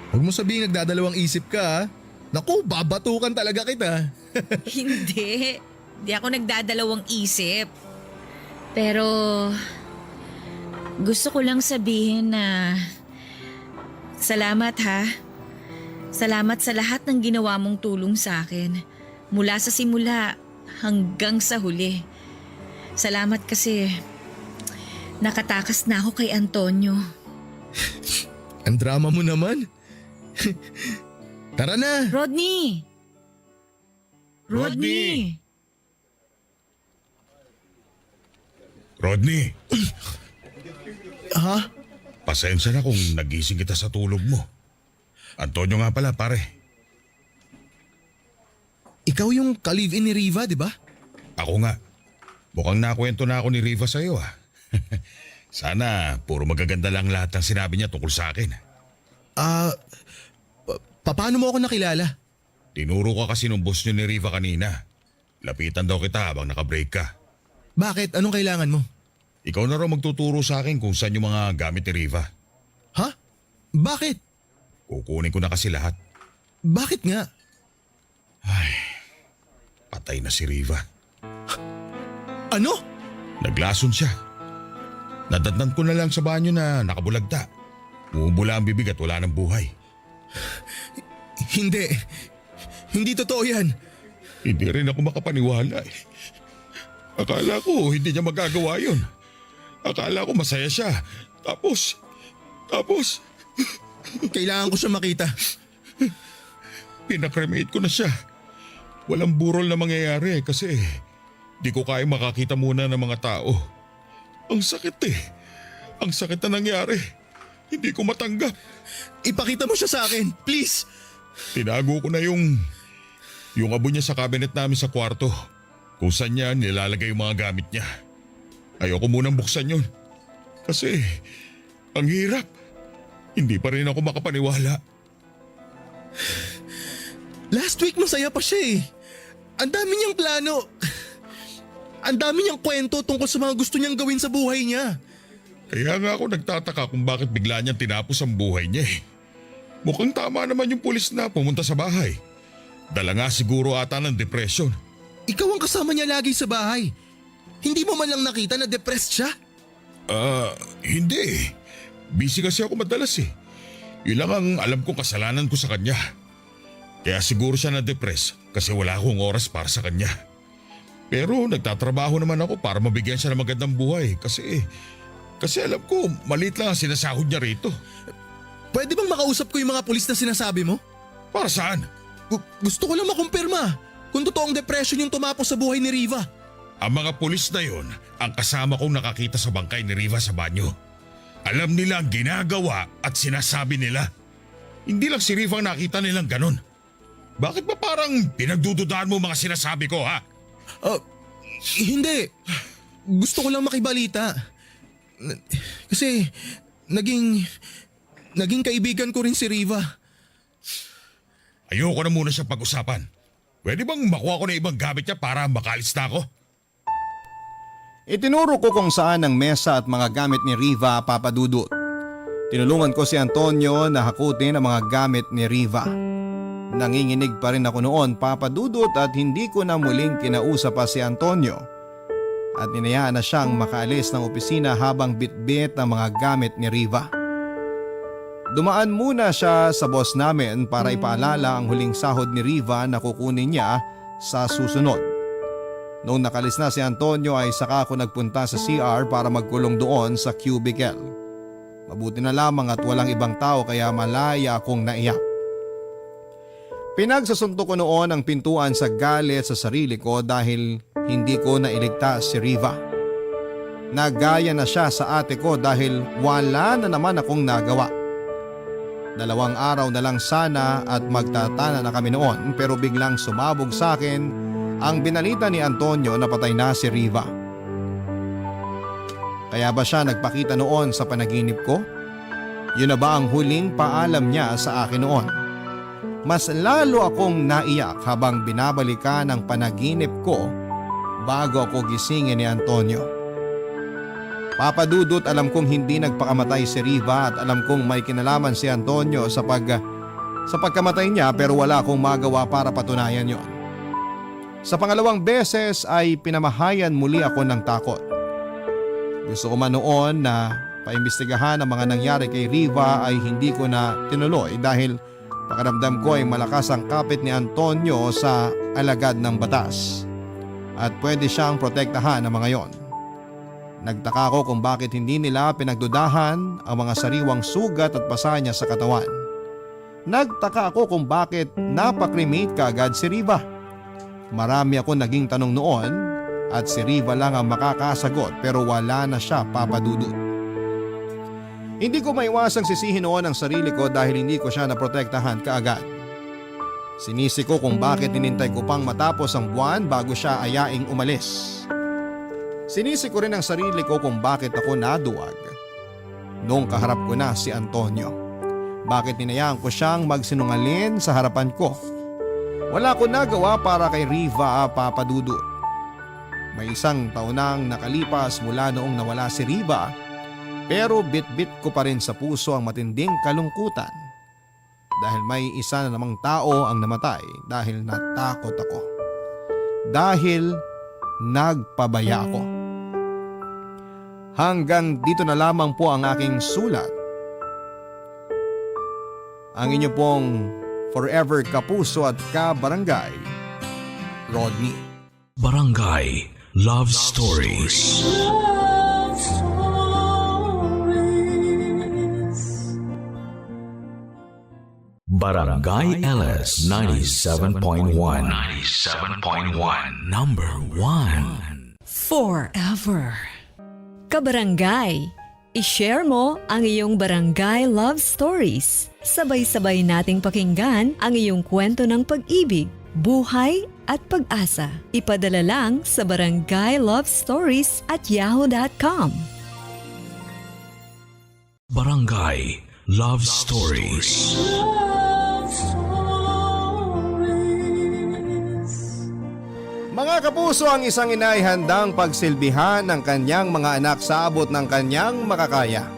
Huwag mo sabihin nagdadalawang isip ka ha. Naku, babatukan talaga kita. Hindi. Hindi ako nagdadalawang isip. Pero gusto ko lang sabihin na salamat ha. Salamat sa lahat ng ginawa mong tulong sa akin. Mula sa simula hanggang sa huli. Salamat kasi nakatakas na ako kay Antonio. Ang drama mo naman. Tara na. Rodney! Rodney! Rodney, Ha? pasensya na kung nagising kita sa tulog mo. Antonio nga pala, pare. Ikaw yung ka-live-in ni Riva, di ba? Ako nga. Mukhang nakwento na ako ni Riva sa'yo ah. Sana puro magaganda lang lahat ng sinabi niya tungkol sa akin. Paano mo ako nakilala? Tinuro ka kasi nung boss niyo ni Riva kanina. Lapitan daw kita habang nakabreak ka. Bakit? Anong kailangan mo? Ikaw na raw magtuturo sa akin kung saan yung mga gamit ni Riva. Ha? Bakit? Kukunin ko na kasi lahat. Bakit nga? Patay na si Riva. Ano? Naglason siya. Nadatnan ko na lang sa banyo na nakabulagta. Bumubula ang bibig at wala ng buhay. Hindi. Hindi totoo yan. Hindi rin ako makapaniwala eh. Akala ko hindi niya magagawa yun. Akala ko masaya siya. Tapos... Kailangan ko siya makita. Pinakremate ko na siya. Walang burol na mangyayari kasi di ko kaya makakita muna ng mga tao. Ang sakit eh. Ang sakit na nangyari. Hindi ko matanggap. Ipakita mo siya sa akin, please. Tinago ko na yung abo niya sa cabinet namin sa kwarto. Kung saan niya nilalagay yung mga gamit niya. Ayoko munang buksan yun. Kasi ang hirap. Hindi pa rin ako makapaniwala. Last week masaya pa siya eh. Ang dami niyang plano. Ang dami niyang kwento tungkol sa mga gusto niyang gawin sa buhay niya. Kaya nga ako nagtataka kung bakit bigla niyang tinapos ang buhay niya eh. Mukhang tama naman yung pulis na pumunta sa bahay. Dala nga siguro ata ng depression. Ikaw ang kasama niya lagi sa bahay. Hindi mo man lang nakita na depressed siya? Hindi eh. Busy kasi ako madalas eh. Yun lang ang alam kong kasalanan ko sa kanya. Kaya siguro siya na-depress kasi wala akong oras para sa kanya. Pero nagtatrabaho naman ako para mabigyan siya ng magandang buhay kasi alam ko maliit lang ang sinasahod niya rito. Pwede bang makausap ko yung mga pulis na sinasabi mo? Para saan? Gusto ko lang makumpirma kung totoong depression yung tumapos sa buhay ni Riva. Ang mga pulis na yon ang kasama kong nakakita sa bangkay ni Riva sa banyo. Alam nila ang ginagawa at sinasabi nila. Hindi lang si Riva ang nakita nilang ganon. Bakit ba parang pinagdududahan mo mga sinasabi ko ha? Hindi. Gusto ko lang makibalita. Kasi naging kaibigan ko rin si Riva. Ayoko na muna siya pag-usapan. Pwede bang makuha ko na ibang gamit niya para makaalis na ako? Itinuro ko kung saan ang mesa at mga gamit ni Riva, Papa Dudut. Tinulungan ko si Antonio na hakutin ang mga gamit ni Riva. Nanginginig pa rin ako noon, Papa Dudut, at hindi ko na muling kinausap pa si Antonio. At ninayaan na siyang makaalis ng opisina habang bitbit ang mga gamit ni Riva. Dumaan muna siya sa boss namin para ipaalala ang huling sahod ni Riva na kukunin niya sa susunod. Noong nakalis na si Antonio ay saka ako nagpunta sa CR para magkulong doon sa cubicle. Mabuti na lamang at walang ibang tao kaya malaya akong naiyak. Pinagsasunto ko noon ang pintuan sa galit sa sarili ko dahil hindi ko nailigtas si Riva. Nagaya na siya sa ate ko dahil wala na naman akong nagawa. 2 araw na lang sana at magtatana na kami noon pero biglang sumabog sa akin ang binalita ni Antonio na patay na si Riva. Kaya ba siya nagpakita noon sa panaginip ko? Yun na ba ang huling paalam niya sa akin noon? Mas lalo akong naiyak habang binabalikan ang panaginip ko bago ako gisingin ni Antonio. Papa Dudut, alam kong hindi nagpakamatay si Riva at alam kong may kinalaman si Antonio sa pagkamatay niya pero wala akong magawa para patunayan yon. Sa pangalawang beses ay pinamahayan muli ako ng takot. Gusto ko man noon na paimbestigahan ang mga nangyari kay Riva ay hindi ko na tinuloy dahil pakiramdam ko ay malakas ang kapit ni Antonio sa alagad ng batas at pwede siyang protektahan ng mga yon. Nagtaka ko kung bakit hindi nila pinagdudahan ang mga sariwang sugat at pasa niya sa katawan. Nagtaka ako kung bakit napakremate kaagad si Riva. Marami ako naging tanong noon at si Riva lang ang makakasagot pero wala na siya, Papa Dudut. Hindi ko maiwasang sisihin noon ang sarili ko dahil hindi ko siya naprotektahan kaagad. Sinisi ko kung bakit hinintay ko pang matapos ang buwan bago siya ayaing umalis. Sinisi ko rin ang sarili ko kung bakit ako naduwag noong kaharap ko na si Antonio. Bakit ninayaan ko siyang magsinungaling sa harapan ko? Wala ko nagawa para kay Riva, Papa Dudut. May 1 taon nang nakalipas mula noong nawala si Riva pero bit-bit ko pa rin sa puso ang matinding kalungkutan dahil may isa na namang tao ang namatay dahil natakot ako. Dahil nagpabaya ako. Hanggang dito na lamang po ang aking sulat. Ang inyo pong forever kapuso at kabarangay, Rodney. Barangay Love Stories. Love Stories. Barangay LS 97.1. 97.1. Number 1. Forever. Kabarangay, i-share mo ang iyong barangay love stories. Sabay-sabay nating pakinggan ang iyong kwento ng pag-ibig, buhay at pag-asa. Ipadala lang sa barangaylovestories@yahoo.com. Barangay Love Stories. Love Stories. Mga kapuso, ang isang ina ay handang pagsilbihan ng kanyang mga anak sa abot ng kanyang makakaya.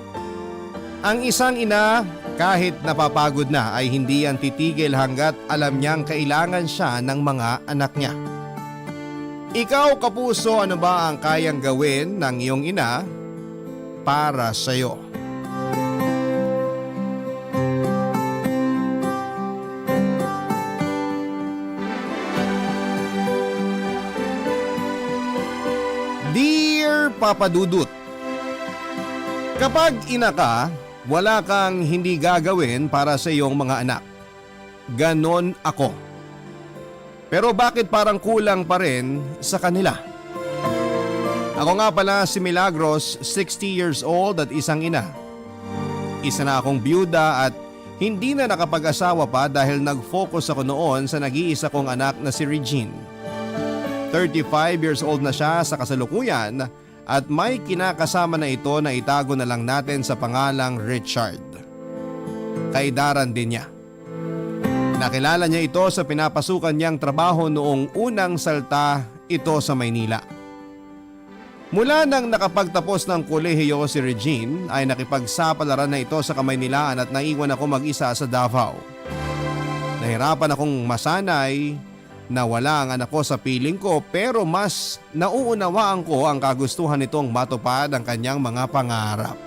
Ang isang ina, kahit napapagod na, ay hindi yan titigil hanggat alam niyang kailangan siya ng mga anak niya. Ikaw, kapuso, ano ba ang kayang gawin ng iyong ina para sa'yo. Dear Papa Dudut, kapag ina ka, wala kang hindi gagawin para sa iyong mga anak. Ganon ako. Pero bakit parang kulang pa rin sa kanila? Ako nga pala si Milagros, 60 years old at isang ina. Isa na akong byuda at hindi na nakapag-asawa pa dahil nag-focus ako noon sa nag-iisa kong anak na si Regine. 35 years old na siya sa kasalukuyan at may kinakasama na ito na itago na lang natin sa pangalang Richard. Kaidaran din niya. Nakilala niya ito sa pinapasukan niyang trabaho noong unang salta ito sa Maynila. Mula nang nakapagtapos ng kolehiyo si Regine ay nakipagsapalaran na ito sa Kamaynilaan at naiwan ako mag-isa sa Davao. Nahirapan akong masanay na wala ang anak ko sa piling ko pero mas nauunawaan ko ang kagustuhan nitong matupad ang kanyang mga pangarap.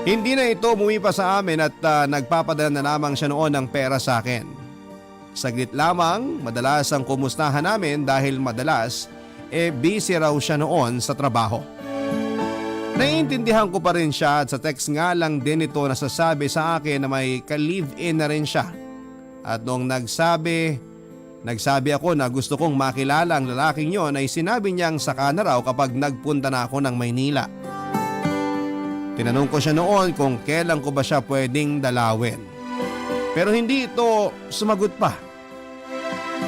Hindi na ito umuwi pa sa amin at nagpapadala na lamang siya noon ng pera sa akin. Saglit lamang, madalas ang kumustahan namin dahil madalas busy raw siya noon sa trabaho. Naiintindihan ko pa rin siya at sa text nga lang din ito nasasabi sa akin na may ka-live-in na rin siya. At noong nagsabi ako na gusto kong makilala ang lalaking yon ay sinabi niyang saka na raw kapag nagpunta na ako ng Maynila. Tinanong ko siya noon kung kailan ko ba siya pwedeng dalawin. Pero hindi ito sumagot pa.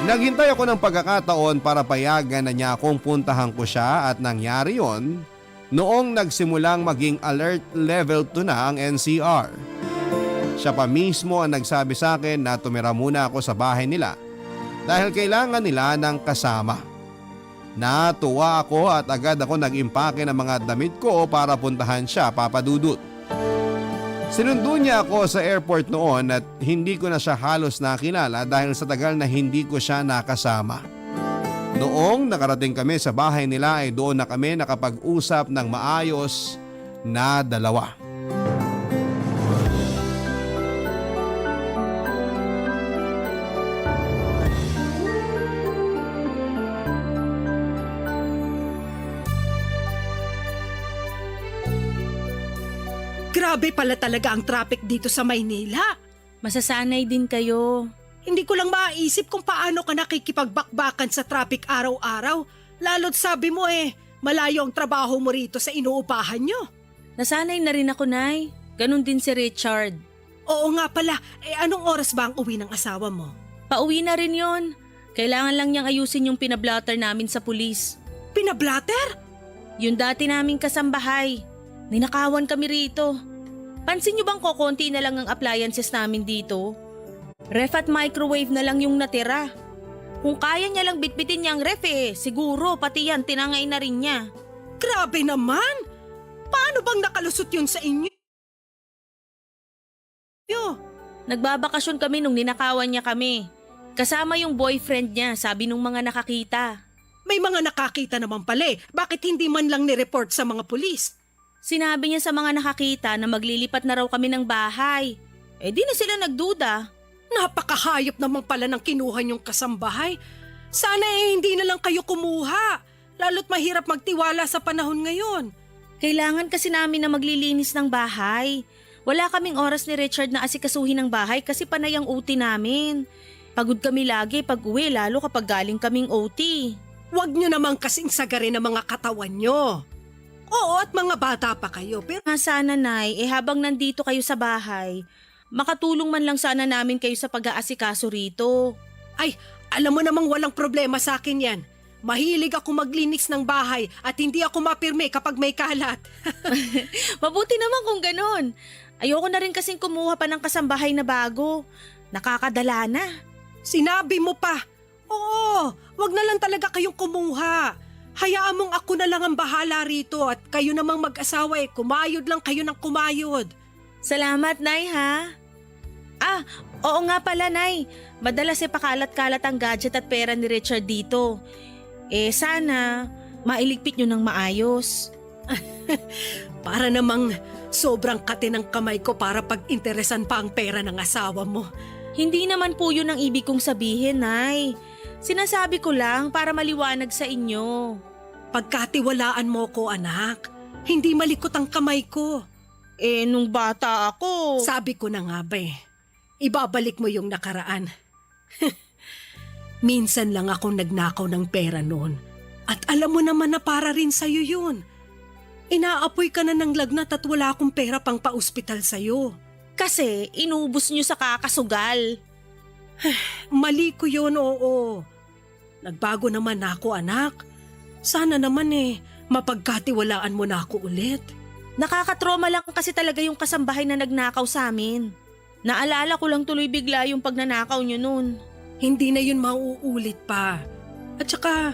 Naghintay ako ng pagkakataon para payagan na niya akong puntahan ko siya at nangyari yon noong nagsimulang maging alert level 2 na ang NCR. Siya pa mismo ang nagsabi sa akin na tumira muna ako sa bahay nila dahil kailangan nila ng kasama. Natuwa ako at agad ako nag-impake ng mga damit ko para puntahan siya, Papa Dudut. Sinundo niya ako sa airport noon at hindi ko na siya halos nakilala dahil sa tagal na hindi ko siya nakasama. Noong nakarating kami sa bahay nila ay doon na kami nakapag-usap ng maayos na dalawa. Grabe pala talaga ang traffic dito sa Maynila. Masasanay din kayo. Hindi ko lang maisip kung paano ka nakikipagbakbakan sa traffic araw-araw. Lalo't sabi mo malayo ang trabaho mo rito sa inuupahan nyo. Nasanay na rin ako, Nay. Ganon din si Richard. Oo nga pala, anong oras ba ang uwi ng asawa mo? Pauwi na rin yon. Kailangan lang niyang ayusin yung pinablatter namin sa pulis. Pinablatter? Yung dati naming kasambahay. Ninakawan kami rito. Pansin niyo bang kokonti na lang ang appliances namin dito? Ref at microwave na lang yung natira. Kung kaya niya lang bitbitin niyang ref siguro pati yan tinangay na rin niya. Grabe naman! Paano bang nakalusot yun sa inyo? Nagbabakasyon kami nung ninakawan niya kami. Kasama yung boyfriend niya, sabi nung mga nakakita. May mga nakakita naman pala Bakit hindi man lang nireport sa mga pulis? Sinabi niya sa mga nakakita na maglilipat na raw kami ng bahay. Di na sila nagduda. Napakahayop naman pala ng kinuha niyong kasambahay. Sana hindi na lang kayo kumuha. Lalo't mahirap magtiwala sa panahon ngayon. Kailangan kasi namin na maglilinis ng bahay. Wala kaming oras ni Richard na asikasuhin ng bahay kasi panay ang OT namin. Pagod kami lagi pag uwi lalo kapag galing kaming OT. Huwag niyo naman kasing sagarin ang mga katawan niyo. Oo, at mga bata pa kayo. Pero Sana, Nay, habang nandito kayo sa bahay, makatulong man lang sana namin kayo sa pag-aasikaso rito. ay, alam mo namang walang problema sa akin yan. Mahilig ako maglinis ng bahay at hindi ako mapirme kapag may kalat. Mabuti naman kung ganon. Ayoko na rin kasing kumuha pa ng kasambahay na bago. Nakakadala na. Sinabi mo pa. Oo, wag na lang talaga kayong kumuha. Hayaan mong ako na lang ang bahala rito at kayo namang mag-asawa kumayod lang kayo ng kumayod. Salamat, Nay, ha? Oo nga pala, Nay. Madalas pakalat-kalat ang gadget at pera ni Richard dito. Sana mailigpit nyo ng maayos. Para namang sobrang kati ng kamay ko para pag-interesan pa ang pera ng asawa mo. Hindi naman po yun ang ibig kong sabihin, Nay. Sinasabi ko lang para maliwanag sa inyo. Pagkatiwalaan mo ko, anak. Hindi malikot ang kamay ko. Nung bata ako... Sabi ko na nga ba ibabalik mo yung nakaraan. Minsan lang akong nagnakaw ng pera noon. At alam mo naman na para rin sa'yo yun. Inaapoy ka na ng lagnat at wala akong pera pang pa-ospital sa'yo. Kasi inubos nyo sa kakasugal. Mali ko yun, oo. Nagbago naman ako, anak. Sana naman mapagkatiwalaan mo na ako ulit. Nakakatroma lang kasi talaga yung kasambahay na nagnakaw sa amin. Naalala ko lang tuloy bigla yung pagnanakaw nyo nun. Hindi na yun mauulit pa. At saka,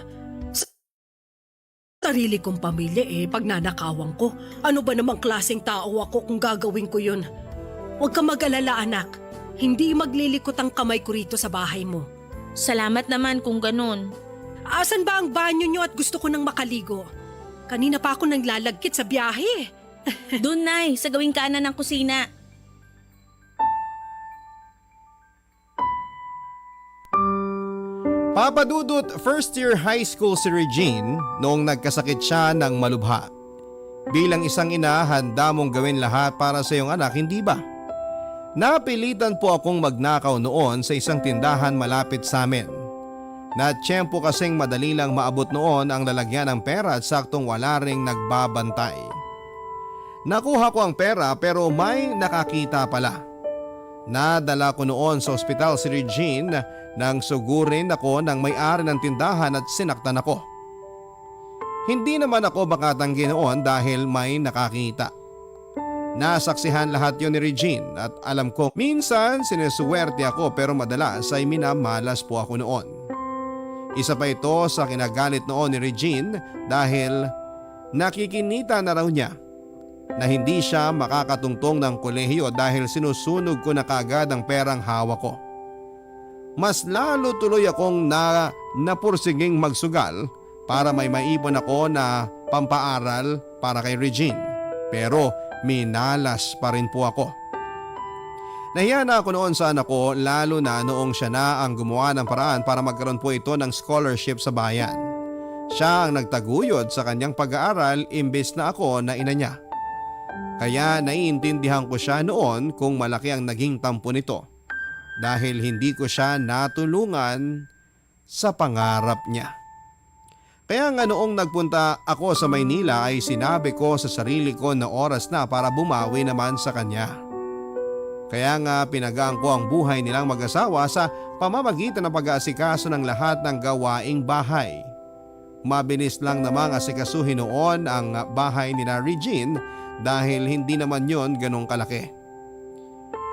sarili kong pamilya pag nanakawan ko. Ano ba namang klaseng tao ako kung gagawin ko yun? Huwag ka mag-alala, anak. Hindi maglilikot ang kamay ko rito sa bahay mo. Salamat naman kung ganun. Asan ba ang banyo nyo at gusto ko nang makaligo? Kanina pa ako naglalagkit sa biyahe. Doon, Nay, sa gawing kanan ng kusina. Papa Dudut, first year high school si Regine noong nagkasakit siya ng malubha. Bilang isang ina, handa mong gawin lahat para sa iyong anak, hindi ba? Napilitan po akong magnakaw noon sa isang tindahan malapit sa amin. Natsyempo kasing madali lang maabot noon ang lalagyan ng pera at saktong wala ring nagbabantay. Nakuha ko ang pera pero may nakakita pala. Nadala ko noon sa ospital si Regine nang sugurin ako ng may-ari ng tindahan at sinaktan ako. Hindi naman ako makatanggi noon dahil may nakakita. Nasaksihan lahat yon ni Regine at alam ko minsan sinesuwerte ako pero madalas ay minamalas po ako noon. Isa pa ito sa kinagalit noon ni Regine dahil nakikinita na raw niya na hindi siya makakatungtong ng kolehiyo dahil sinusunog ko na kaagad ang perang hawak ko. Mas lalo tuloy akong napursiging magsugal para may maipon ako na pampaaral para kay Regine. Pero minalas pa rin po ako. Nahiya na ako noon sa anak ko lalo na noong siya na ang gumawa ng paraan para magkaroon po ito ng scholarship sa bayan. Siya ang nagtaguyod sa kanyang pag-aaral imbes na ako na ina niya. Kaya naiintindihan ko siya noon kung malaki ang naging tampo nito dahil hindi ko siya natulungan sa pangarap niya. Kaya nga noong nagpunta ako sa Maynila ay sinabi ko sa sarili ko na oras na para bumawi naman sa kanya. Kaya nga pinagaan ko ang buhay nilang mag-asawa sa pamamagitan ng pag-aasikaso ng lahat ng gawaing bahay. Mabilis lang namang asikasuhin noon ang bahay ni Regine dahil hindi naman yon ganong kalaki.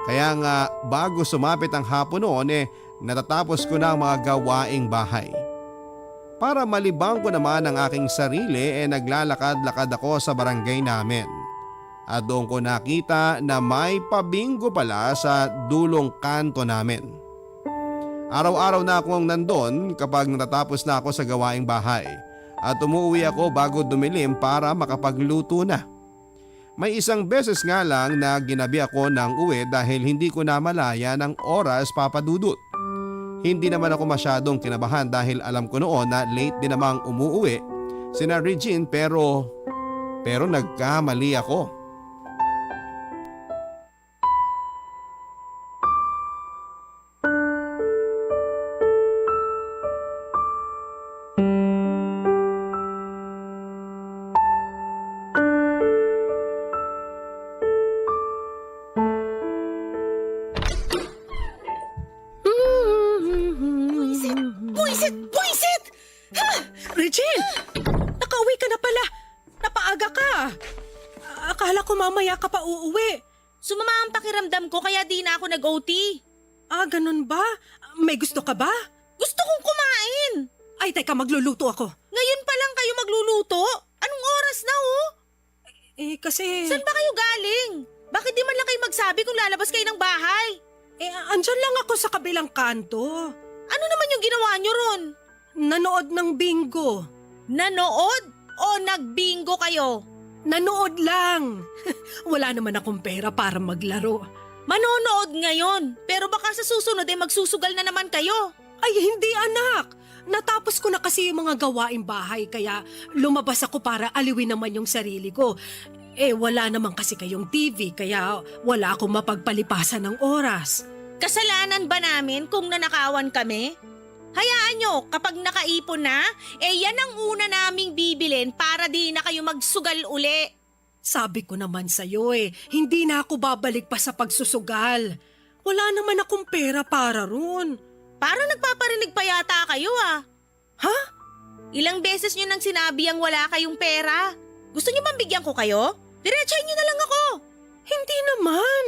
Kaya nga bago sumapit ang hapon noon natatapos ko na ang mga gawaing bahay. Para malibang ko naman ang aking sarili naglalakad-lakad ako sa barangay namin. At doon ko nakita na may pabingo pala sa dulong kanto namin. Araw-araw na akong nandun kapag natatapos na ako sa gawaing bahay at umuwi ako bago dumilim para makapagluto na. May isang beses nga lang na ginabi ako ng uwi dahil hindi ko na malaya ng oras, Papa Dudut. Hindi naman ako masyadong kinabahan dahil alam ko noon na late din namang umuwi sina Regine pero nagkamali ako. Buisit! Regine! Nakauwi ka na pala. Napaaga ka. Akala ko mamaya ka pa uuwi. Sumama ang pakiramdam ko kaya di na ako nag-OT. Ganun ba? May gusto ka ba? Gusto kong kumain. Ay, teka, magluluto ako. Ngayon pa lang kayo magluluto? Anong oras na Kasi... Saan ba kayo galing? Bakit di man lang kayo magsabi kung lalabas kayo ng bahay? Andyan lang ako sa kabilang kanto. Ano naman yung ginawa nyo ron? Nanood ng bingo. Nanood o nagbingo kayo? Nanood lang. Wala naman akong pera para maglaro. Manonood ngayon, pero baka sa susunod ay magsusugal na naman kayo. Ay, hindi anak. Natapos ko na kasi yung mga gawaing bahay kaya lumabas ako para aliwin naman yung sarili ko. Wala naman kasi kayong TV kaya wala akong mapagpalipasan ng oras. Kasalanan ba namin kung nanakawan kami? Hayaan nyo, kapag nakaipon na, yan ang una naming bibilin para di na kayo magsugal uli. Sabi ko naman sa'yo hindi na ako babalik pa sa pagsusugal. Wala naman akong pera para ron. Parang nagpaparinig pa yata kayo ah. Ha? Ilang beses nyo nang sinabi ang wala kayong pera. Gusto nyo bang bigyan ko kayo? Diretsahin nyo na lang ako. Hindi naman.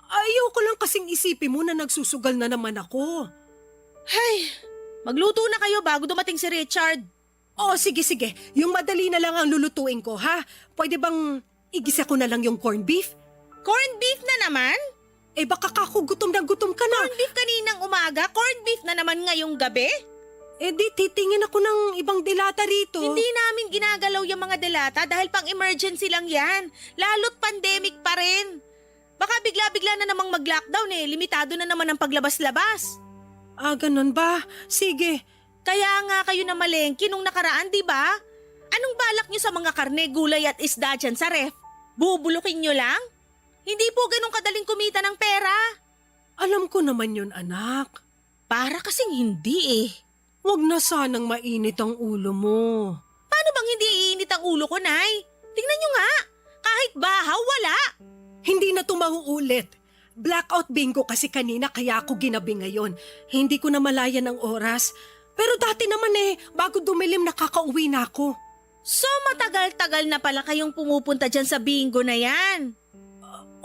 Ayoko lang kasing isipin mo na nagsusugal na naman ako. Hay, magluto na kayo bago dumating si Richard. Sige. Yung madali na lang ang lulutuin ko, ha? Pwede bang igisa ko na lang yung corned beef? Corned beef na naman? Baka gutom na gutom ka na. Corned beef kaninang umaga, corned beef na naman ngayong gabi? Di titingin ako ng ibang dilata rito. Hindi namin ginagalaw yung mga delata dahil pang emergency lang yan. Lalo't pandemic pa rin. Baka bigla-bigla na namang mag-lockdown limitado na naman ang paglabas-labas. Ganun ba? Sige. Kaya nga kayo na malengke nung nakaraan, di ba? Anong balak nyo sa mga karne, gulay at isda dyan sa ref? Bubulukin nyo lang? Hindi po ganun kadaling kumita ng pera. Alam ko naman yun, anak. Para kasing hindi Huwag na sanang mainit ang ulo mo. Paano bang hindi iinit ang ulo ko, Nay? Tingnan nyo nga. Kahit bahaw, wala. Hindi na tumauulit. Blackout bingo kasi kanina kaya ako ginabi ngayon. Hindi ko na malayan ang oras. Pero dati naman bago dumilim nakakauwi na ako. So matagal-tagal na pala kayong pumupunta dyan sa bingo na yan.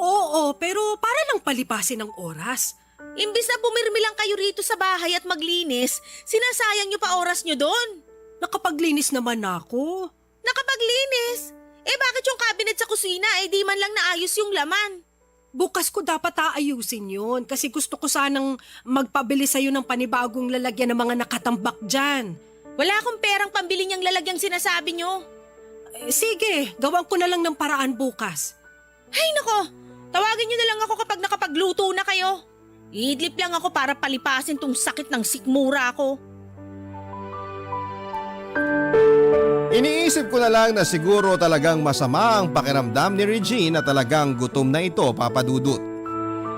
Oo, pero para lang palipasin ang oras. Imbis na pumirmi lang kayo rito sa bahay at maglinis, sinasayang nyo pa oras nyo doon. Nakapaglinis naman ako. Nakapaglinis? Bakit yung cabinet sa kusina di man lang naayos yung laman? Bukas ko dapat aayusin yun kasi gusto ko sanang magpabili sa'yo ng panibagong lalagyan ng mga nakatambak dyan. Wala akong perang pambili niyang lalagyang sinasabi nyo. Sige, gawan ko na lang ng paraan bukas. Hay nako, tawagin nyo na lang ako kapag nakapagluto na kayo. Idlip lang ako para palipasin tong sakit ng sikmura ko. Iniisip ko na lang na siguro talagang masama ang pakiramdam ni Regine na talagang gutom na ito, Papa Dudut.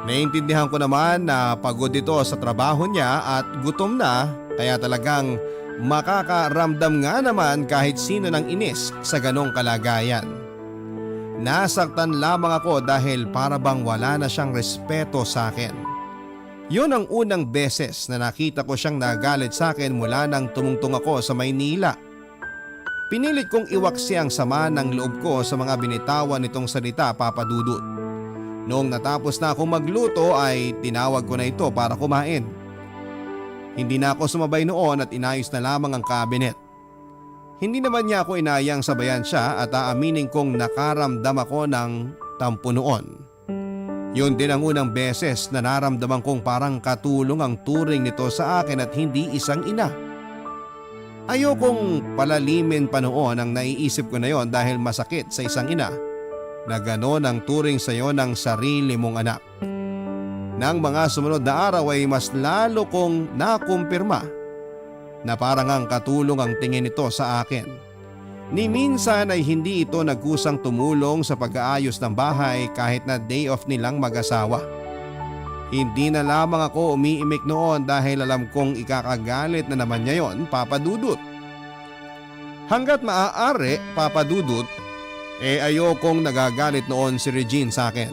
Naintindihan ko naman na pagod ito sa trabaho niya at gutom na kaya talagang makakaramdam nga naman kahit sino ng inis sa ganong kalagayan. Nasaktan lamang ako dahil para bang wala na siyang respeto sa akin. Yun ang unang beses na nakita ko siyang nagalit sa akin mula nang tumungtong ako sa Maynila. Pinilit kong iwaksi ang sama ng loob ko sa mga binitawan nitong salita, Papa Dudut. Noong natapos na akong magluto ay tinawag ko na ito para kumain. Hindi na ako sumabay noon at inayos na lamang ang cabinet. Hindi naman niya ako inayang sabayan siya at aaminin kong nakaramdam ako ng tampo noon. Yun din ang unang beses na naramdaman kong parang katulong ang turing nito sa akin at hindi isang ina. Ayokong palalimin pa noon ang naiisip ko na yon dahil masakit sa isang ina na gano'n ang turing sa iyo ng sarili mong anak. Nang mga sumunod na araw ay mas lalo kong nakumpirma na parang ang katulong ang tingin nito sa akin. Ni minsan ay hindi ito nagkusang tumulong sa pag-aayos ng bahay kahit na day off nilang mag-asawa. Hindi na lamang ako umiimik noon dahil alam kong ikakagalit na naman niya yon, Papa Dudut. Hanggat maaari, Papa Dudut, ayokong nagagalit noon si Regine sa akin.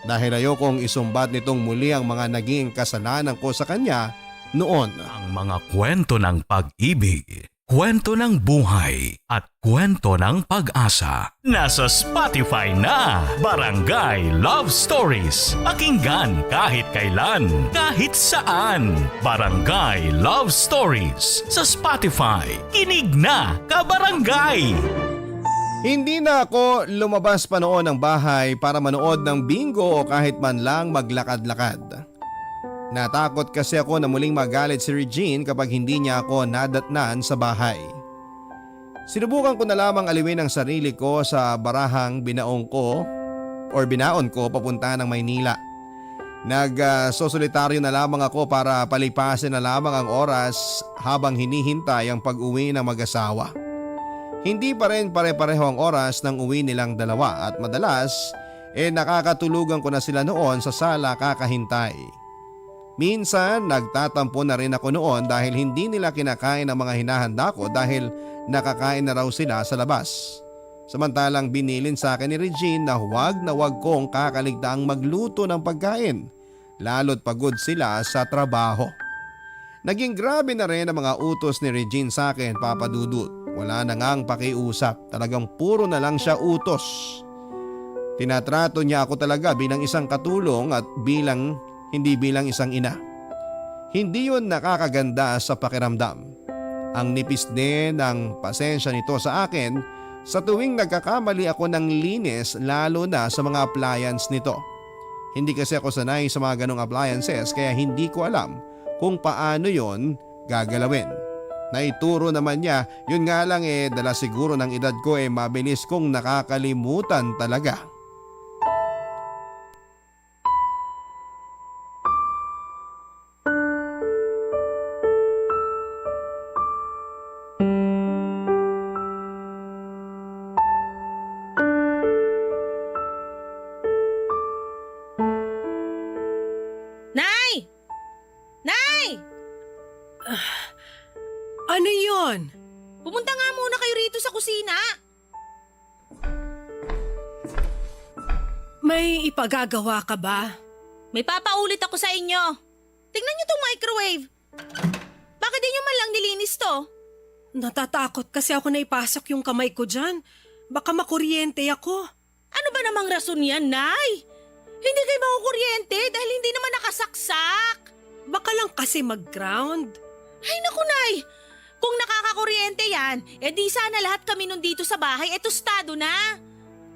Dahil ayokong isumbat nitong muli ang mga naging kasalanan ko sa kanya noon. Ang mga kwento ng pag-ibig, kwento ng buhay at kwento ng pag-asa. Nasa Spotify na! Barangay Love Stories. Pakinggan kahit kailan, kahit saan. Barangay Love Stories sa Spotify. Kinig na, kabarangay! Hindi na ako lumabas pa noon ng bahay para manood ng bingo o kahit man lang maglakad-lakad. Natakot kasi ako na muling magalit si Regine kapag hindi niya ako nadatnan sa bahay. Sinubukan ko na lamang aliwin ang sarili ko sa barahang binaon ko papunta ng Maynila. Nag-sosolitaryo na lamang ako para palipasin na lamang ang oras habang hinihintay ang pag-uwi ng mag-asawa. Hindi pa rin pare-pareho ang oras ng uwi nilang dalawa at madalas nakakatulugan ko na sila noon sa sala kakahintay. Minsan nagtatampo na rin ako noon dahil hindi nila kinakain ang mga hinahanda ko dahil nakakain na raw sila sa labas. Samantalang binilin sa akin ni Regine na huwag kong kakaligtaang magluto ng pagkain, lalo't pagod sila sa trabaho. Naging grabe na rin ang mga utos ni Regine sa akin, Papa Dudut. Wala na ngang pakiusap, talagang puro na lang siya utos. Tinatrato niya ako talaga bilang isang katulong at hindi bilang isang ina. Hindi yun nakakaganda sa pakiramdam. Ang nipis din ng pasensya nito sa akin sa tuwing nagkakamali ako ng linis, lalo na sa mga appliance nito. Hindi kasi ako sanay sa mga ganong appliances kaya hindi ko alam kung paano yon gagalawin. Naituro naman niya, yun nga lang dala siguro ng edad ko mabilis kong nakakalimutan talaga. Nay! Nay! Ano yon? Pumunta nga muna kayo rito sa kusina. May ipagagawa ka ba? May papaulit ako sa inyo. Tingnan niyo tong microwave. Bakit di niyo man lang nilinis to? Natatakot kasi ako na ipasok yung kamay ko dyan. Baka makuryente ako. Ano ba namang rason yan, Nay? Hindi kayo makukuryente dahil hindi naman nakasaksak. Baka lang kasi mag-ground. Ay naku, Nay! Kung nakakakuryente yan, di sana lahat kami nun dito sa bahay tostado na.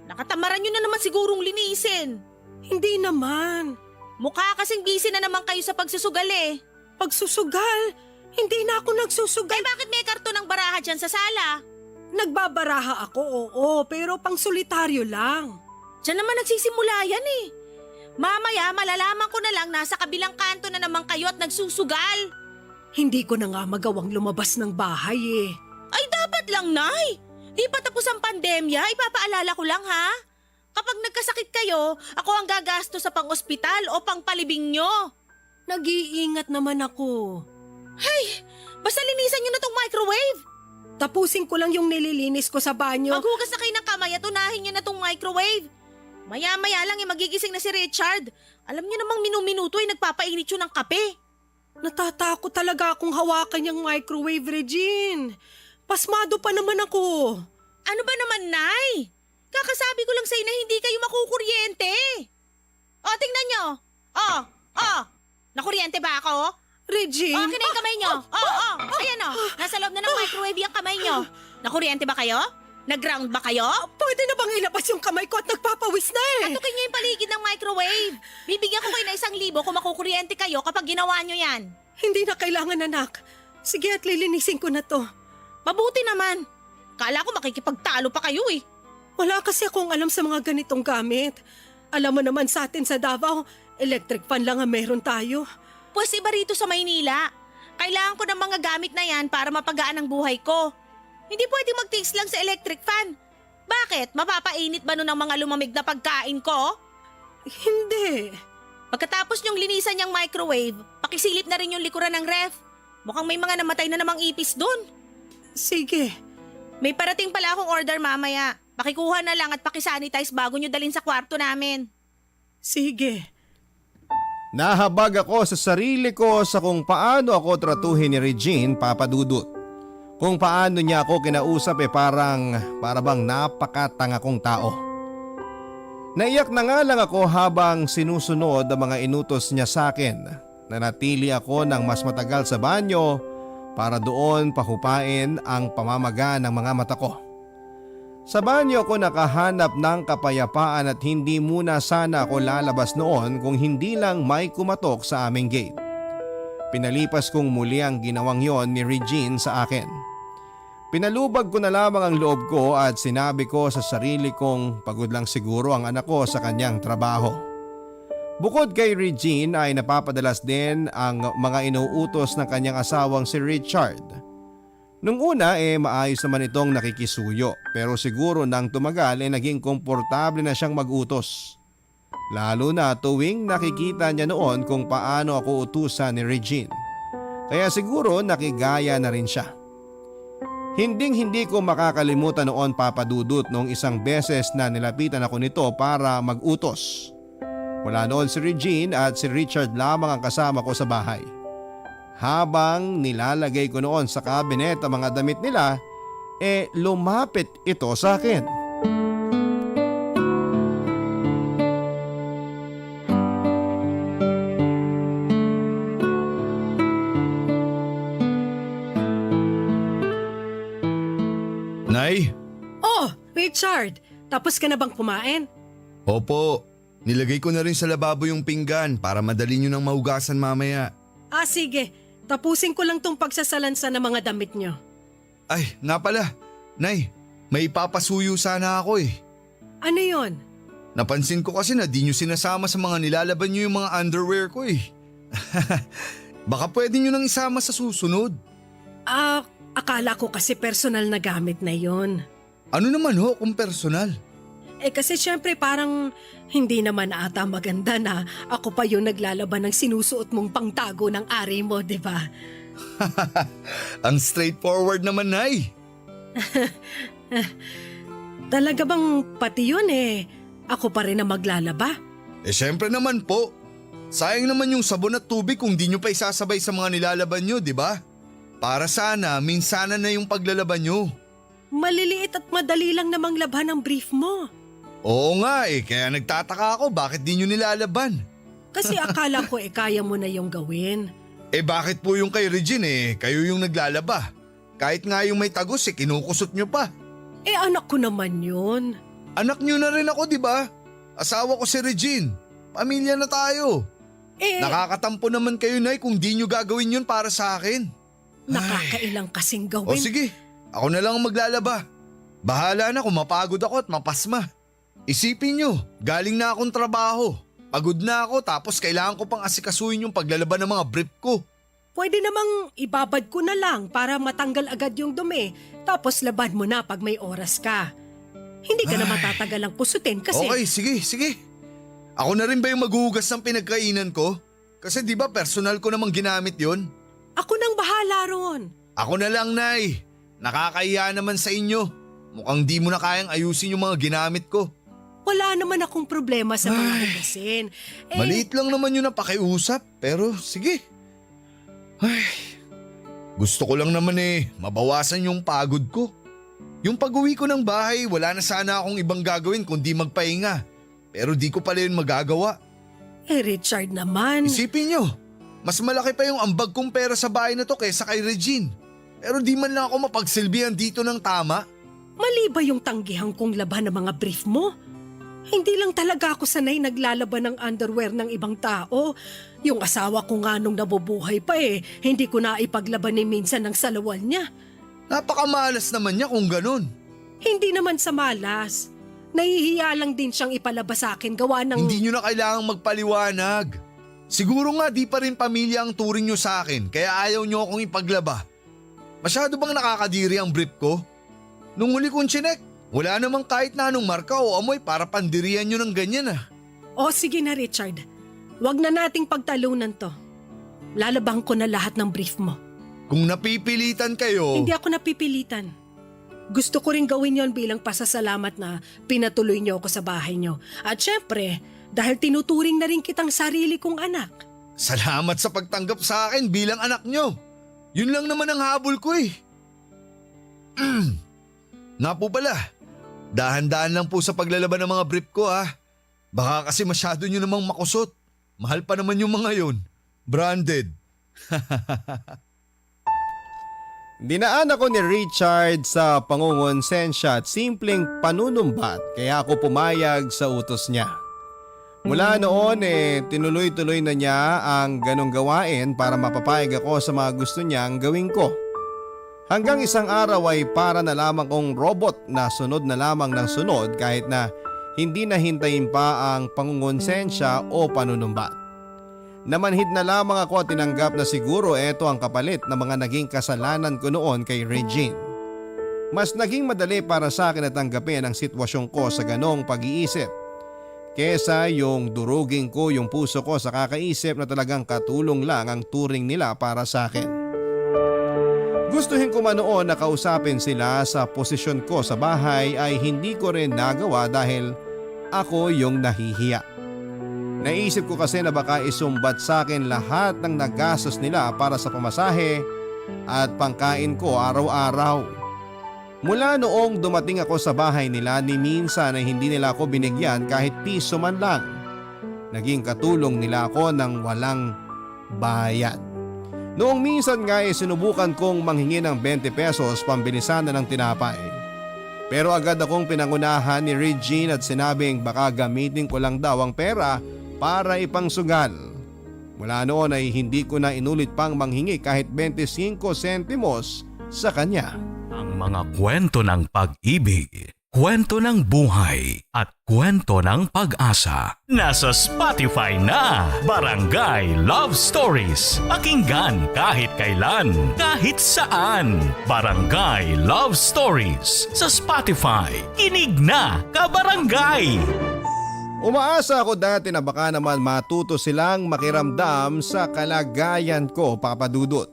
Nakatamaran nyo na naman sigurong linisin. Hindi naman. Mukha kasing busy na naman kayo sa pagsusugal Pagsusugal? Hindi na ako nagsusugal. Bakit may karton ng baraha dyan sa sala? Nagbabaraha ako, oo, pero pang solitaryo lang. Diyan naman nagsisimula yan Mamaya malalaman ko na lang nasa kabilang kanto na naman kayo at nagsusugal. Hindi ko na nga magawang lumabas ng bahay Ay dapat lang, Nay! Di pa tapos ang pandemya, ipapaalala ko lang ha. Kapag nagkasakit kayo, ako ang gagasto sa pang-ospital o pang-palibing nyo. Nag-iingat naman ako. Ay, basta linisan nyo na tong microwave. Tapusin ko lang yung nililinis ko sa banyo. Maghugas na kayo ng kamay at unahin nyo na tong microwave. Maya-maya lang magigising na si Richard. Alam nyo namang minu-minuto nagpapainit yun ng kape. Natatakot talaga akong hawakan yung microwave, Regine. Pasmado pa naman ako. Ano ba naman, Nay? Kakasabi ko lang sa'yo na hindi kayo makukuryente. O, tingnan nyo. Nakuryente ba ako? Regine? Okay na yung kamay nyo. Ayan nasa loob na ng microwave yung kamay nyo. Nakuryente ba kayo? Nag-ground ba kayo? Pwede na bang ilabas yung kamay ko at nagpapawis na Atukin nyo yung paligid ng microwave. Bibigyan ko kayo na 1,000 kung makukuryente kayo kapag ginawa nyo yan. Hindi na kailangan, anak. Sige at lilinisin ko na to. Mabuti naman. Kala ko makikipagtalo pa kayo Wala kasi akong alam sa mga ganitong gamit. Alam mo naman sa atin sa Davao, electric fan lang ang meron tayo. Pues iba rito sa Maynila. Kailangan ko ng mga gamit na yan para mapagaan ang buhay ko. Hindi pwedeng mag-tiis lang sa electric fan. Bakit? Mapapainit ba nun ang mga lumamig na pagkain ko? Hindi. Pagkatapos nyong linisan yung microwave, pakisilip na rin yung likuran ng ref. Mukhang may mga namatay na namang ipis dun. Sige. May parating pala akong order mamaya. Pakikuha na lang at pakisanitize bago nyo dalhin sa kwarto namin. Sige. Nahabag ako sa sarili ko sa kung paano ako tratuhin ni Regine, Papa Dudut. Kung paano niya ako kinausap para bang napakatanga kong tao. Naiyak na nga lang ako habang sinusunod ang mga inutos niya sa akin. Nanatili ako ng mas matagal sa banyo para doon pahupain ang pamamaga ng mga mata ko. Sa banyo ako nakahanap ng kapayapaan at hindi muna sana ako lalabas noon kung hindi lang may kumatok sa aming gate. Pinalipas kong muli ang ginawang yon ni Regine sa akin. Pinalubag ko na lamang ang loob ko at sinabi ko sa sarili kong pagod lang siguro ang anak ko sa kanyang trabaho. Bukod kay Regine ay napapadalas din ang mga inuutos ng kanyang asawang si Richard. Nung una maayos naman itong nakikisuyo pero siguro nang tumagal naging komportable na siyang mag-utos. Lalo na tuwing nakikita niya noon kung paano ako utusan ni Regine. Kaya siguro nakigaya na rin siya. Hindi ko makakalimutan noon Papa Dudut noong isang beses na nilapitan ako nito para mag-utos. Wala noon si Regine at si Richard lamang ang kasama ko sa bahay. Habang nilalagay ko noon sa cabinet ang mga damit nila, lumapit ito sa akin. Nay? Oh, Richard, tapos ka na bang kumain? Opo. Nilagay ko na rin sa lababo yung pinggan para madali nyo nang mahugasan mamaya. Ah, sige. Tapusin ko lang tong pagsasalansa ng mga damit nyo. Ay, nga pala. Nay, may ipapasuyo sana ako eh. Ano yon? Napansin ko kasi na di nyo sinasama sa mga nilalaban nyo yung mga underwear ko eh. Baka pwede nyo nang isama sa susunod. Ah, akala ko kasi personal na gamit na yon. Ano naman ho kung personal? Kasi syempre parang hindi naman ata maganda na ako pa yung naglalaban ng sinusuot mong pangtago ng ari mo, di ba? Ang straightforward naman, Nay. Talaga bang pati yun ako pa rin ang maglalaba? Syempre naman po. Sayang naman yung sabon at tubig kung di nyo pa isasabay sa mga nilalaban nyo, di ba? Para sana, minsanan na yung paglalaban nyo. Maliliit at madali lang namang laban ang brief mo. Oo nga kaya nagtataka ako bakit di nyo nilalaban. Kasi akala ko kaya mo na yung gawin. Bakit po yung kay Regine kayo yung naglalaba? Kahit nga yung may tagos kinukusot nyo pa. Anak ko naman yun. Anak nyo na rin ako, di ba? Asawa ko si Regine. Pamilya na tayo. Nakakatampo naman kayo, Nay, kung di nyo gagawin yun para sa akin. Nakakailang kasing O gawin. sige, ako na lang ang maglalaba. Bahala na kung mapagod ako at mapasma. Isipin nyo, galing na akong trabaho. Pagod na ako tapos kailangan ko pang asikasuhin yung paglalaban ng mga brief ko. Pwede namang ibabad ko na lang para matanggal agad yung dumi. Tapos laban mo na pag may oras ka. Hindi ka na matatagalang pusutin kasi… Okay, sige. Ako na rin ba yung maghuhugas ng pinagkainan ko? Kasi di ba personal ko namang ginamit yon? Ako nang bahala ron. Ako na lang, Nay. Nakakahiya naman sa inyo. Mukhang di mo na kayang ayusin yung mga ginamit ko. Wala naman akong problema sa mga hugasin. Maliit lang naman yun na pakiusap, pero sige. Gusto ko lang naman mabawasan yung pagod ko. Yung pag-uwi ko ng bahay, wala na sana akong ibang gagawin kundi magpahinga. Pero di ko pala yun magagawa. Richard naman. Isipin nyo, mas malaki pa yung ambag kong pera sa bahay na to kaysa kay Regine. Pero di man lang ako mapagsilbihan dito ng tama. Mali ba yung tanggihan kong laban ng mga brief mo? Hindi lang talaga ako sanay naglalaban ng underwear ng ibang tao. Yung asawa ko nga nung nabubuhay pa hindi ko na ipaglaban ni minsan ng salawal niya. Napakamalas naman niya kung ganun. Hindi naman sa malas. Nahihiya lang din siyang ipalabas sa akin gawa ng… Hindi nyo na kailangang magpaliwanag. Siguro nga di pa rin pamilya ang turing nyo sa akin kaya ayaw nyo akong ipaglaba. Masyado bang nakakadiri ang brief ko? Nung huli kong chinek, wala namang kahit na anong marka o amoy para pandirian nyo ng ganyan O sige na Richard, wag na nating pagtalunan to. Lalabang ko na lahat ng brief mo. Kung napipilitan kayo… Hindi ako napipilitan. Gusto ko rin gawin yon bilang pasasalamat na pinatuloy niyo ako sa bahay niyo. At syempre, dahil tinuturing na rin kitang sarili kong anak. Salamat sa pagtanggap sa akin bilang anak nyo. Yun lang naman ang habol ko Na po pala, dahan-dahan lang po sa paglalaban ng mga brief ko Baka kasi masyado nyo namang makusot. Mahal pa naman yung mga yun. Branded. Dinaan ako ni Richard sa pangungonsensya at simpleng panunumbat kaya ako pumayag sa utos niya. Mula noon tinuloy-tuloy na niya ang ganong gawain para mapapayag ako sa mga gusto niyang gawin ko. Hanggang isang araw ay para na lamang kong robot na sunod na lamang ng sunod kahit na hindi nahintayin pa ang pangungonsensya o panunumbat. Namanhid na lamang ako at tinanggap na siguro ito ang kapalit ng mga naging kasalanan ko noon kay Regine. Mas naging madali para sa akin na tanggapin ang sitwasyon ko sa ganong pag-iisip kesa yung durugin ko yung puso ko sa kakaisip na talagang katulong lang ang turing nila para sa akin. Gustuhin ko man noon na kausapin sila sa posisyon ko sa bahay ay hindi ko rin nagawa dahil ako yung nahihiya. Naisip ko kasi na baka isumbat sa akin lahat ng nagastos nila para sa pamasahe at pangkain ko araw-araw. Mula noong dumating ako sa bahay nila ni minsan ay hindi nila ako binigyan kahit piso man lang. Naging katulong nila ako ng walang bayad. Noong minsan nga ay sinubukan kong manghingi ng 20 pesos pambilisan na ng tinapay. Pero agad akong pinangunahan ni Regine at sinabing baka gamitin ko lang daw ang pera para ipangsugal. Mula noon ay hindi ko na inulit pang manghingi kahit 25 sentimos sa kanya. Ang mga kwento ng pag-ibig, kwento ng buhay at kwento ng pag-asa. Nasa Spotify na! Barangay Love Stories. Pakinggan kahit kailan, kahit saan. Barangay Love Stories sa Spotify. Kinig na, kabarangay! Umaasa ako dati na baka naman matuto silang makiramdam sa kalagayan ko, Papa Dudut.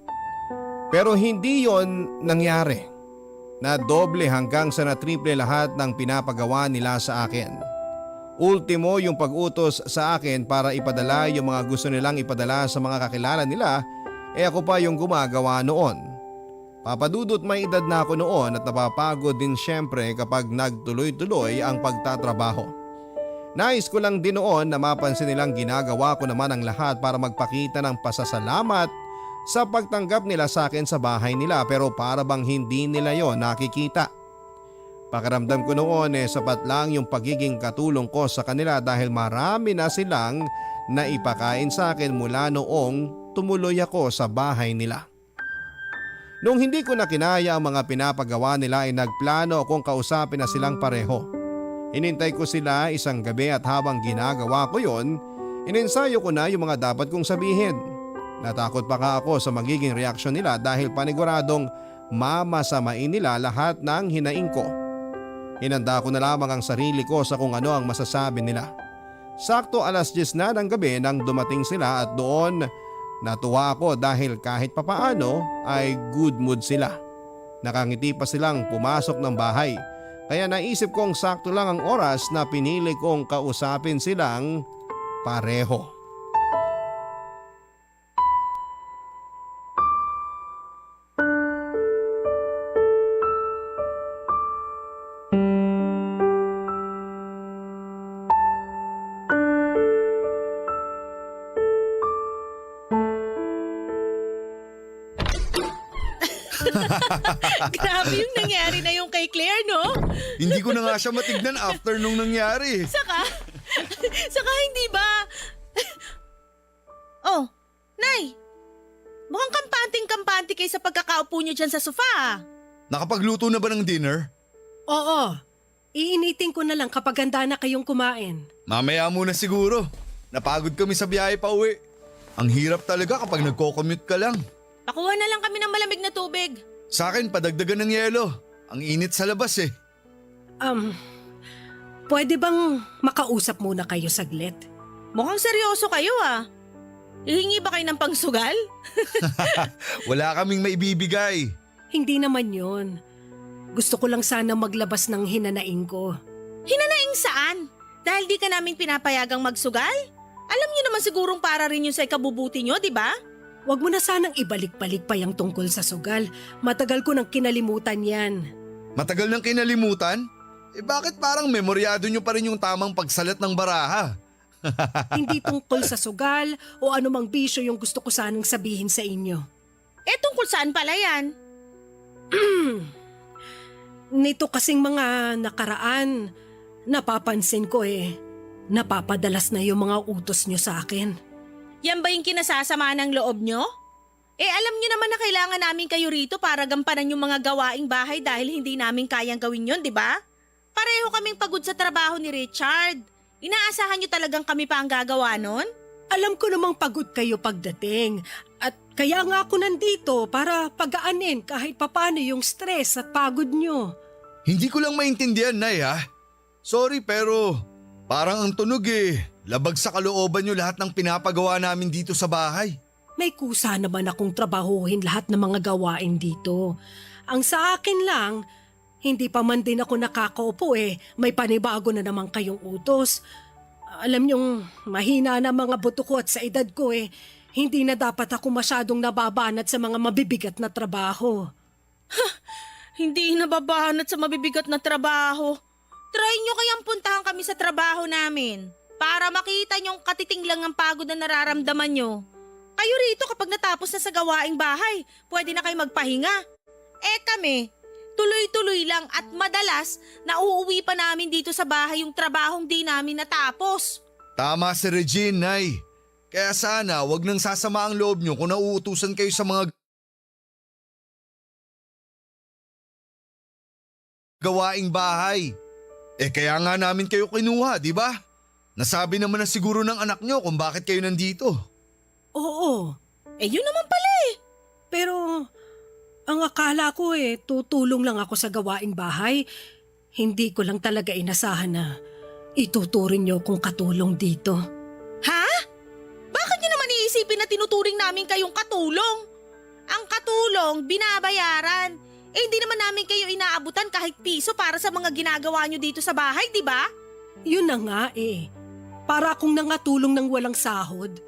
Pero hindi yon nangyari. Na doble hanggang sa natriple lahat ng pinapagawa nila sa akin. Ultimo yung pag-utos sa akin para ipadala yung mga gusto nilang ipadala sa mga kakilala nila, ako pa yung gumagawa noon. Papadudot may edad na ako noon at napapagod din syempre kapag nagtuloy-tuloy ang pagtatrabaho. Nais ko lang din noon na mapansin nilang ginagawa ko naman ang lahat para magpakita ng pasasalamat sa pagtanggap nila sa akin sa bahay nila pero para bang hindi nila yon nakikita. Pakiramdam ko noon sapat lang yung pagiging katulong ko sa kanila dahil marami na silang naipakain sa akin mula noong tumuloy ako sa bahay nila. Nung hindi ko na kinaya ang mga pinapagawa nila ay nagplano akong kausapin na silang pareho. Inintay ko sila isang gabi at habang ginagawa ko yon, ininsayo ko na yung mga dapat kong sabihin. Natakot pa nga ako sa magiging reaksyon nila dahil paniguradong mamasamain nila lahat ng hinaing ko. Hinanda ko na lamang ang sarili ko sa kung ano ang masasabi nila. Sakto 10:00 na ng gabi nang dumating sila at doon natuwa ako dahil kahit papaano ay good mood sila. Nakangiti pa silang pumasok ng bahay kaya naisip kong sakto lang ang oras na pinili kong kausapin silang pareho. Grabe yung nangyari na yung kay Claire, no? Hindi ko na nga siya matignan after nung nangyari. Saka hindi ba? Oh, Nay, mukhang kampanting-kampante kayo sa pagkakaupo niyo dyan sa sofa. Nakapagluto na ba ng dinner? Oo, iinitin ko na lang kapag handa na kayong kumain. Mamaya muna siguro. Napagod kami sa biyahe pa uwi. Ang hirap talaga kapag nagko-commute ka lang. Pakuha na lang kami ng malamig na tubig. Sa akin, padagdagan ng yelo. Ang init sa labas eh. Pwede bang makausap muna kayo saglit? Mukhang seryoso kayo ah. Hihingi ba kayo ng pangsugal? Wala kaming maibibigay. Hindi naman yon. Gusto ko lang sana maglabas ng hinanaing ko. Hinanaing saan? Dahil di ka namin pinapayagang magsugal? Alam niyo naman sigurong para rin yun sa ikabubuti niyo, di ba? Huwag mo na sanang ibalik-balik pa yung tungkol sa sugal. Matagal ko nang kinalimutan yan. Matagal nang kinalimutan? Bakit parang memoryado nyo pa rin yung tamang pagsalat ng baraha? Hindi tungkol sa sugal o anumang bisyo yung gusto ko sanang sabihin sa inyo. Tungkol saan pala yan? Nito kasing mga nakaraan, napapansin ko napapadalas na yung mga utos nyo sa akin. Yan ba yung kinasasama ng loob nyo? Alam nyo naman na kailangan namin kayo rito para gampanan yung mga gawaing bahay dahil hindi namin kayang gawin yon, di ba? Pareho kaming pagod sa trabaho ni Richard. Inaasahan nyo talagang kami pa ang gagawa nun? Alam ko namang pagod kayo pagdating. At kaya nga ako nandito para pagaanin kahit papano yung stress at pagod nyo. Hindi ko lang maintindihan, Nay, ha? Sorry pero parang ang tunog labag sa kalooban nyo lahat ng pinapagawa namin dito sa bahay. May kusa naman akong trabahuhin lahat ng mga gawain dito. Ang sa akin lang, hindi pa man din ako nakakaupo may panibago na naman kayong utos. Alam niyong mahina na mga buto ko at sa edad ko hindi na dapat ako masyadong nababanat sa mga mabibigat na trabaho. Hindi nababanat sa mabibigat na trabaho. Try nyo kayang puntahan kami sa trabaho namin para makita nyong katiting lang ang pagod na nararamdaman nyo. Kayo rito kapag natapos na sa gawaing bahay, pwede na kayo magpahinga. Kami, tuloy-tuloy lang at madalas nauuwi pa namin dito sa bahay yung trabahong di namin natapos. Tama si Regine, Nay. Kaya sana wag nang sasama ang loob nyo kung nauutusan kayo sa mga gawaing bahay. Kaya nga namin kayo kinuha, di ba? Nasabi naman na siguro ng anak nyo kung bakit kayo nandito. Oo. Yun naman pala Pero ang akala ko tutulong lang ako sa gawaing bahay. Hindi ko lang talaga inasahan na ituturing niyo kung katulong dito. Ha? Bakit nyo naman iisipin na tinuturing namin kayong katulong? Ang katulong, binabayaran. Hindi naman namin kayo inaabutan kahit piso para sa mga ginagawa nyo dito sa bahay, di ba? Yun na nga Para akong nangatulong ng walang sahod.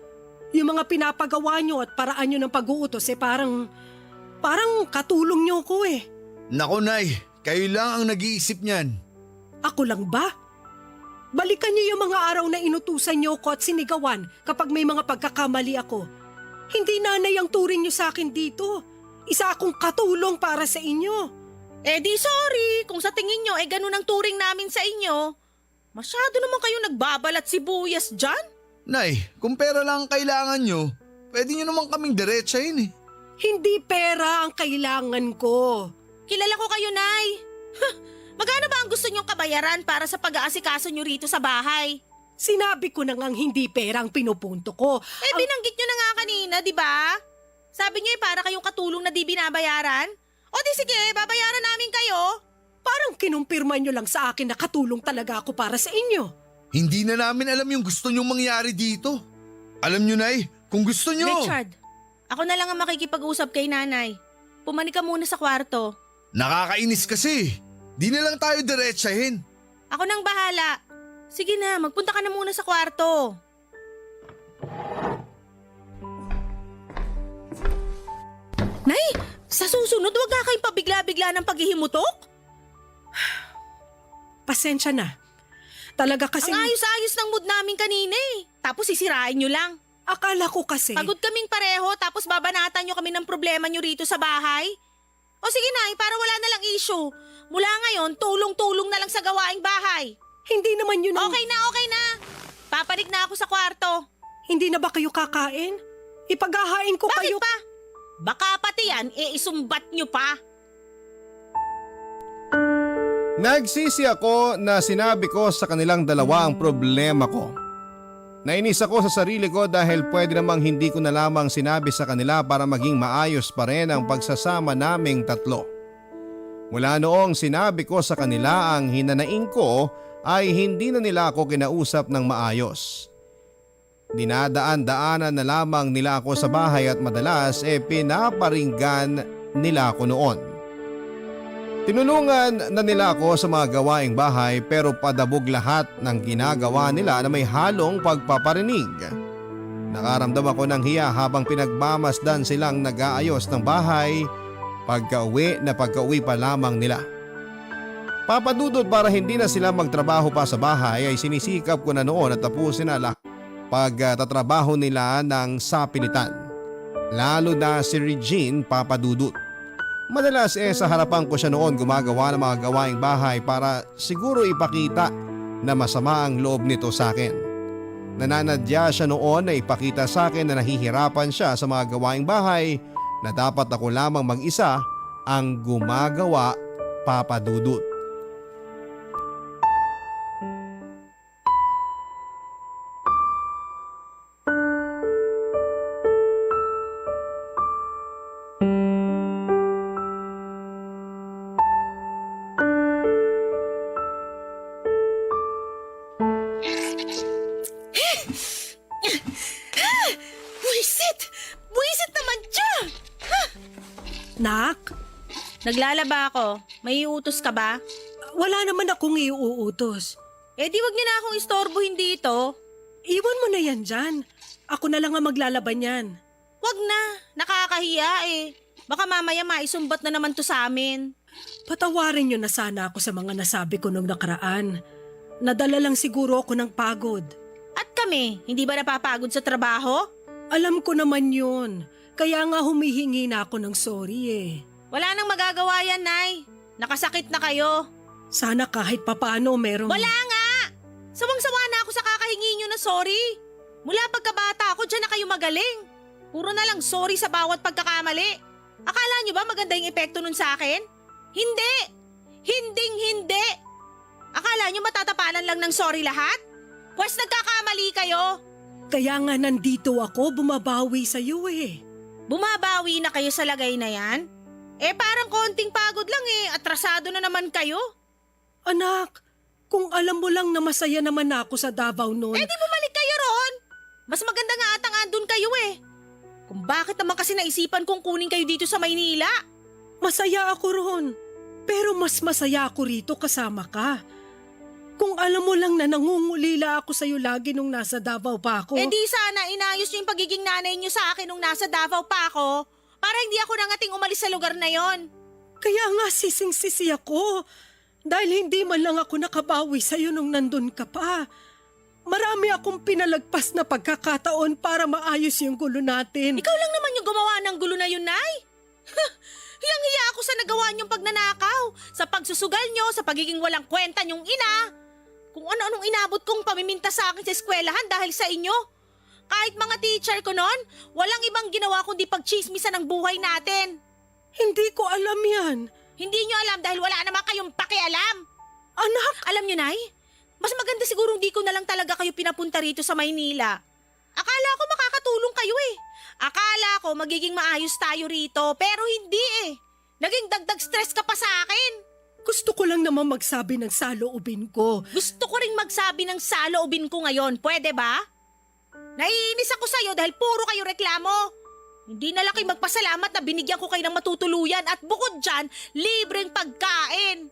Yung mga pinapagawa nyo at paraan nyo ng pag-uutos parang katulong nyo ko Naku, Nay, kayo lang ang nag-iisip niyan. Ako lang ba? Balikan niyo yung mga araw na inutusan niyo ko at sinigawan kapag may mga pagkakamali ako. Hindi nanay ang turing niyo sa akin dito. Isa akong katulong para sa inyo. Di sorry, kung sa tingin nyo ganun ang turing namin sa inyo. Masyado naman kayo nagbabalat sibuyas dyan. Nay, kung pera lang ang kailangan nyo, pwede nyo naman kaming diretsahin Hindi pera ang kailangan ko. Kilala ko kayo, Nay. Magkano ba ang gusto nyong kabayaran para sa pag-aasikaso nyo rito sa bahay? Sinabi ko na ngang hindi pera ang pinupunto ko. Binanggit nyo na nga kanina, di ba? Sabi nyo para kayong katulong na di binabayaran? O di sige, babayaran namin kayo. Parang kinumpirma nyo lang sa akin na katulong talaga ako para sa inyo. Hindi na namin alam yung gusto nyong mangyari dito. Alam nyo, Nay, kung gusto nyo… Richard, ako na lang ang makikipag-usap kay nanay. Pumanik ka muna sa kwarto. Nakakainis kasi. Di na lang tayo diretsahin. Ako nang bahala. Sige na, magpunta ka na muna sa kwarto. Nay, sa susunod wag nga kayong pabigla-bigla ng paghihimutok. Pasensya na. Talaga kasi… Ang ayos-ayos ng mood namin kanina Tapos sisirain nyo lang. Akala ko kasi… Pagod kaming pareho tapos babanatan nyo kami ng problema nyo rito sa bahay. O sige na, para wala na lang issue. Mula ngayon, tulong-tulong na lang sa gawaing bahay. Hindi naman yun ang… Okay na. Papanik na ako sa kwarto. Hindi na ba kayo kakain? Ipaghahain ko Bakit kayo… pa? Baka pati yan, isumbat nyo pa. Nagsisi ako na sinabi ko sa kanilang dalawa ang problema ko. Nainis ako sa sarili ko dahil pwede namang hindi ko na lamang sinabi sa kanila para maging maayos pa rin ang pagsasama naming tatlo. Mula noong sinabi ko sa kanila ang hinanaing ko ay hindi na nila ako kinausap ng maayos. Dinadaan-daanan na lamang nila ako sa bahay at madalas pinaparinggan nila ako noon. Tinulungan na nila ako sa mga gawaing bahay pero padabog lahat ng ginagawa nila na may halong pagpaparinig. Nakaramdam ako ng hiya habang pinagmamasdan silang nag-aayos ng bahay pagka-uwi pa lamang nila. Papadudod para hindi na sila magtrabaho pa sa bahay ay sinisikap ko na noon at tapusin na pagtatrabaho nila ng sapilitan. Lalo na si Regine Papadudut. Madalas sa harapan ko siya noon gumagawa ng mga gawaing bahay para siguro ipakita na masama ang loob nito sa akin. Nananadya siya noon na ipakita sa akin na nahihirapan siya sa mga gawaing bahay na dapat ako lamang mag-isa ang gumagawa, Papa Dudut. Buisit! Buisit naman siya! Nak, Naglalaba ako. May iutos ka ba? wala naman akong iuutos. Eh di wag niyo na akong istorbohin dito. Iwan mo na yan dyan. Ako na lang ang maglalaban yan. Wag na. Nakakahiya eh. Baka mamaya maisumbat na naman to sa amin. Patawarin niyo na sana ako sa mga nasabi ko nung nakaraan. Nadala lang siguro ako ng pagod. At kami, hindi ba napapagod sa trabaho? Alam ko naman yun. Kaya nga humihingi na ako ng sorry eh. Wala nang magagawa yan, Nay. Nakasakit na kayo. Sana kahit papaano merong... Wala nga! Sawang-sawa na ako sa kakahingi nyo na sorry. Mula pagkabata ako, dyan na kayo magaling. Puro na lang sorry sa bawat pagkakamali. Akala nyo ba maganda yung epekto nun sa akin? Hindi! Hinding-hindi! Akala nyo matatapalan lang ng sorry lahat? Pwes nagkakamali kayo. Kaya nga nandito ako bumabawi sa'yo eh. Bumabawi na kayo sa lagay na yan? Eh parang konting pagod lang eh, atrasado na naman kayo. Anak, kung alam mo lang na masaya naman ako sa Davao noon. Eh di bumalik kayo roon. Mas maganda nga atang andun kayo eh. Kung bakit naman kasi naisipan kong kunin kayo dito sa Maynila? Masaya ako roon. Pero mas masaya ako rito kasama ka. Kung alam mo lang na nangungulila ako sa'yo lagi nung nasa Davao pa ako. Eh di sana inayos niyo yung pagiging nanay niyo sa akin nung nasa Davao pa ako para hindi ako nangating umalis sa lugar na yon. Kaya nga sising-sisi ako. Dahil hindi man lang ako nakabawi sa'yo nung nandun ka pa. Marami akong pinalagpas na pagkakataon para maayos yung gulo natin. Ikaw lang naman yung gumawa ng gulo na yun, Nay. Hiyang-hiya ako sa nagawa niyong pagnanakaw, sa pagsusugal niyo, sa pagiging walang kwenta niyong ina. Kung ano-anong inabot kong pamiminta sa akin sa eskwelahan dahil sa inyo. Kahit mga teacher ko noon, walang ibang ginawa kundi pagchismisan ng buhay natin. Hindi ko alam yan. Hindi niyo alam dahil wala naman kayong pakialam. Anak! Alam niyo, Nay, mas maganda siguro hindi ko na lang talaga kayo pinapunta rito sa Maynila. Akala ko makakatulong kayo eh. Akala ko magiging maayos tayo rito, pero hindi eh. Naging dagdag stress ka pa sa akin. Gusto ko lang naman magsabi ng saloobin ko. Gusto ko ring magsabi ng saloobin ko ngayon, pwede ba? Naiinis ako sa'yo dahil puro kayo reklamo. Hindi na lang kayo magpasalamat na binigyan ko kayo ng matutuluyan at bukod dyan, libreng pagkain.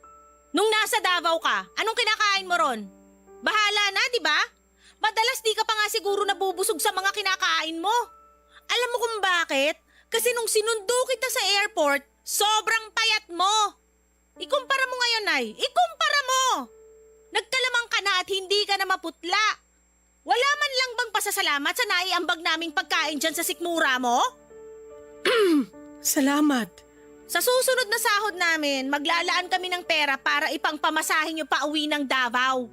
Nung nasa Davao ka, anong kinakain mo ron? Bahala na, di ba? Madalas di ka pa nga siguro nabubusog sa mga kinakain mo. Alam mo kung bakit? Kasi nung sinundo kita sa airport, sobrang payat mo. Ikumpara mo ngayon, Nay. Ikumpara mo! Nagkalamang ka na at hindi ka na maputla. Wala man lang bang pasasalamat sa naiambag naming pagkain dyan sa sikmura mo? Salamat. Sa susunod na sahod namin, maglalaan kami ng pera para ipangpamasahin nyo pa uwi ng Davao.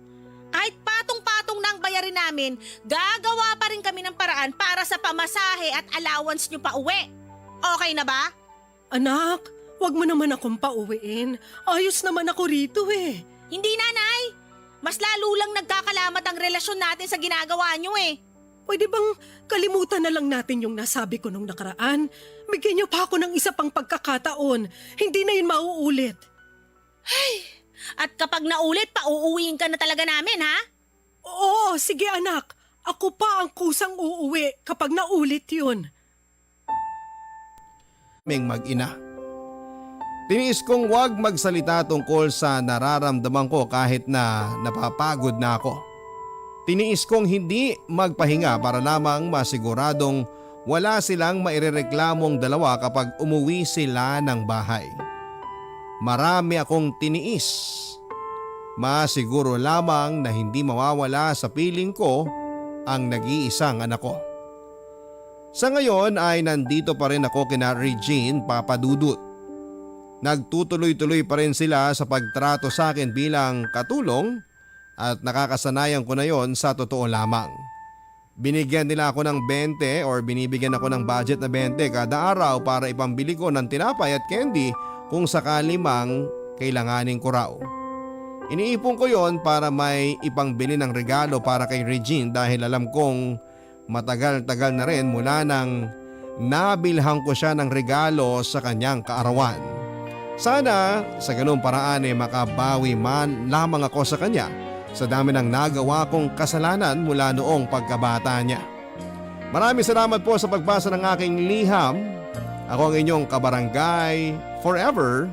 Kahit patong-patong na ang bayarin namin, gagawa pa rin kami ng paraan para sa pamasahe at allowance nyo pa uwi. Okay na ba? Anak, wag mo naman akong pauwiin. Ayos naman ako rito eh. Hindi, Nanay. Mas lalo lang nagkakalamat ang relasyon natin sa ginagawa nyo eh. Pwede bang kalimutan na lang natin yung nasabi ko nung nakaraan? Bigyan niyo pa ako ng isa pang pagkakataon. Hindi na yun mauulit. At kapag naulit, pauuwiin ka na talaga namin, ha? Oo, sige anak. Ako pa ang kusang uuwi kapag naulit yun. Ming mag-ina. Tiniis kong wag magsalita tungkol sa nararamdaman ko kahit na napapagod na ako. Tiniis kong hindi magpahinga para lamang masiguradong wala silang mairereklamong dalawa kapag umuwi sila ng bahay. Marami akong tiniis. Masiguro lamang na hindi mawawala sa piling ko ang nag-iisang anak ko. Sa ngayon ay nandito pa rin ako kina Regine, Papa Dudut. Nagtutuloy-tuloy pa rin sila sa pagtrato sa akin bilang katulong at nakakasanayan ko na yon sa totoo lamang. Binigyan nila ako ng 20 or binibigyan ako ng budget na 20 kada araw para ipambili ko ng tinapay at candy kung sakali mang kailanganin ko raw. Iniipon ko yon para may ipangbili ng regalo para kay Regine dahil alam kong matagal-tagal na rin mula nang nabilhan ko siya ng regalo sa kanyang kaarawan. Sana sa ganung paraan ay makabawi man lamang ako sa kanya sa dami ng nagawa kong kasalanan mula noong pagkabata niya. Maraming salamat po sa pagbasa ng aking liham. Ako ang inyong kabarangay forever,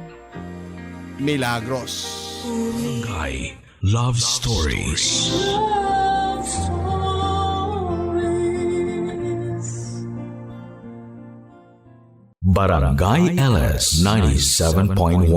Milagros. Barangay Love Stories. Love stories. Barangay LS 97.1.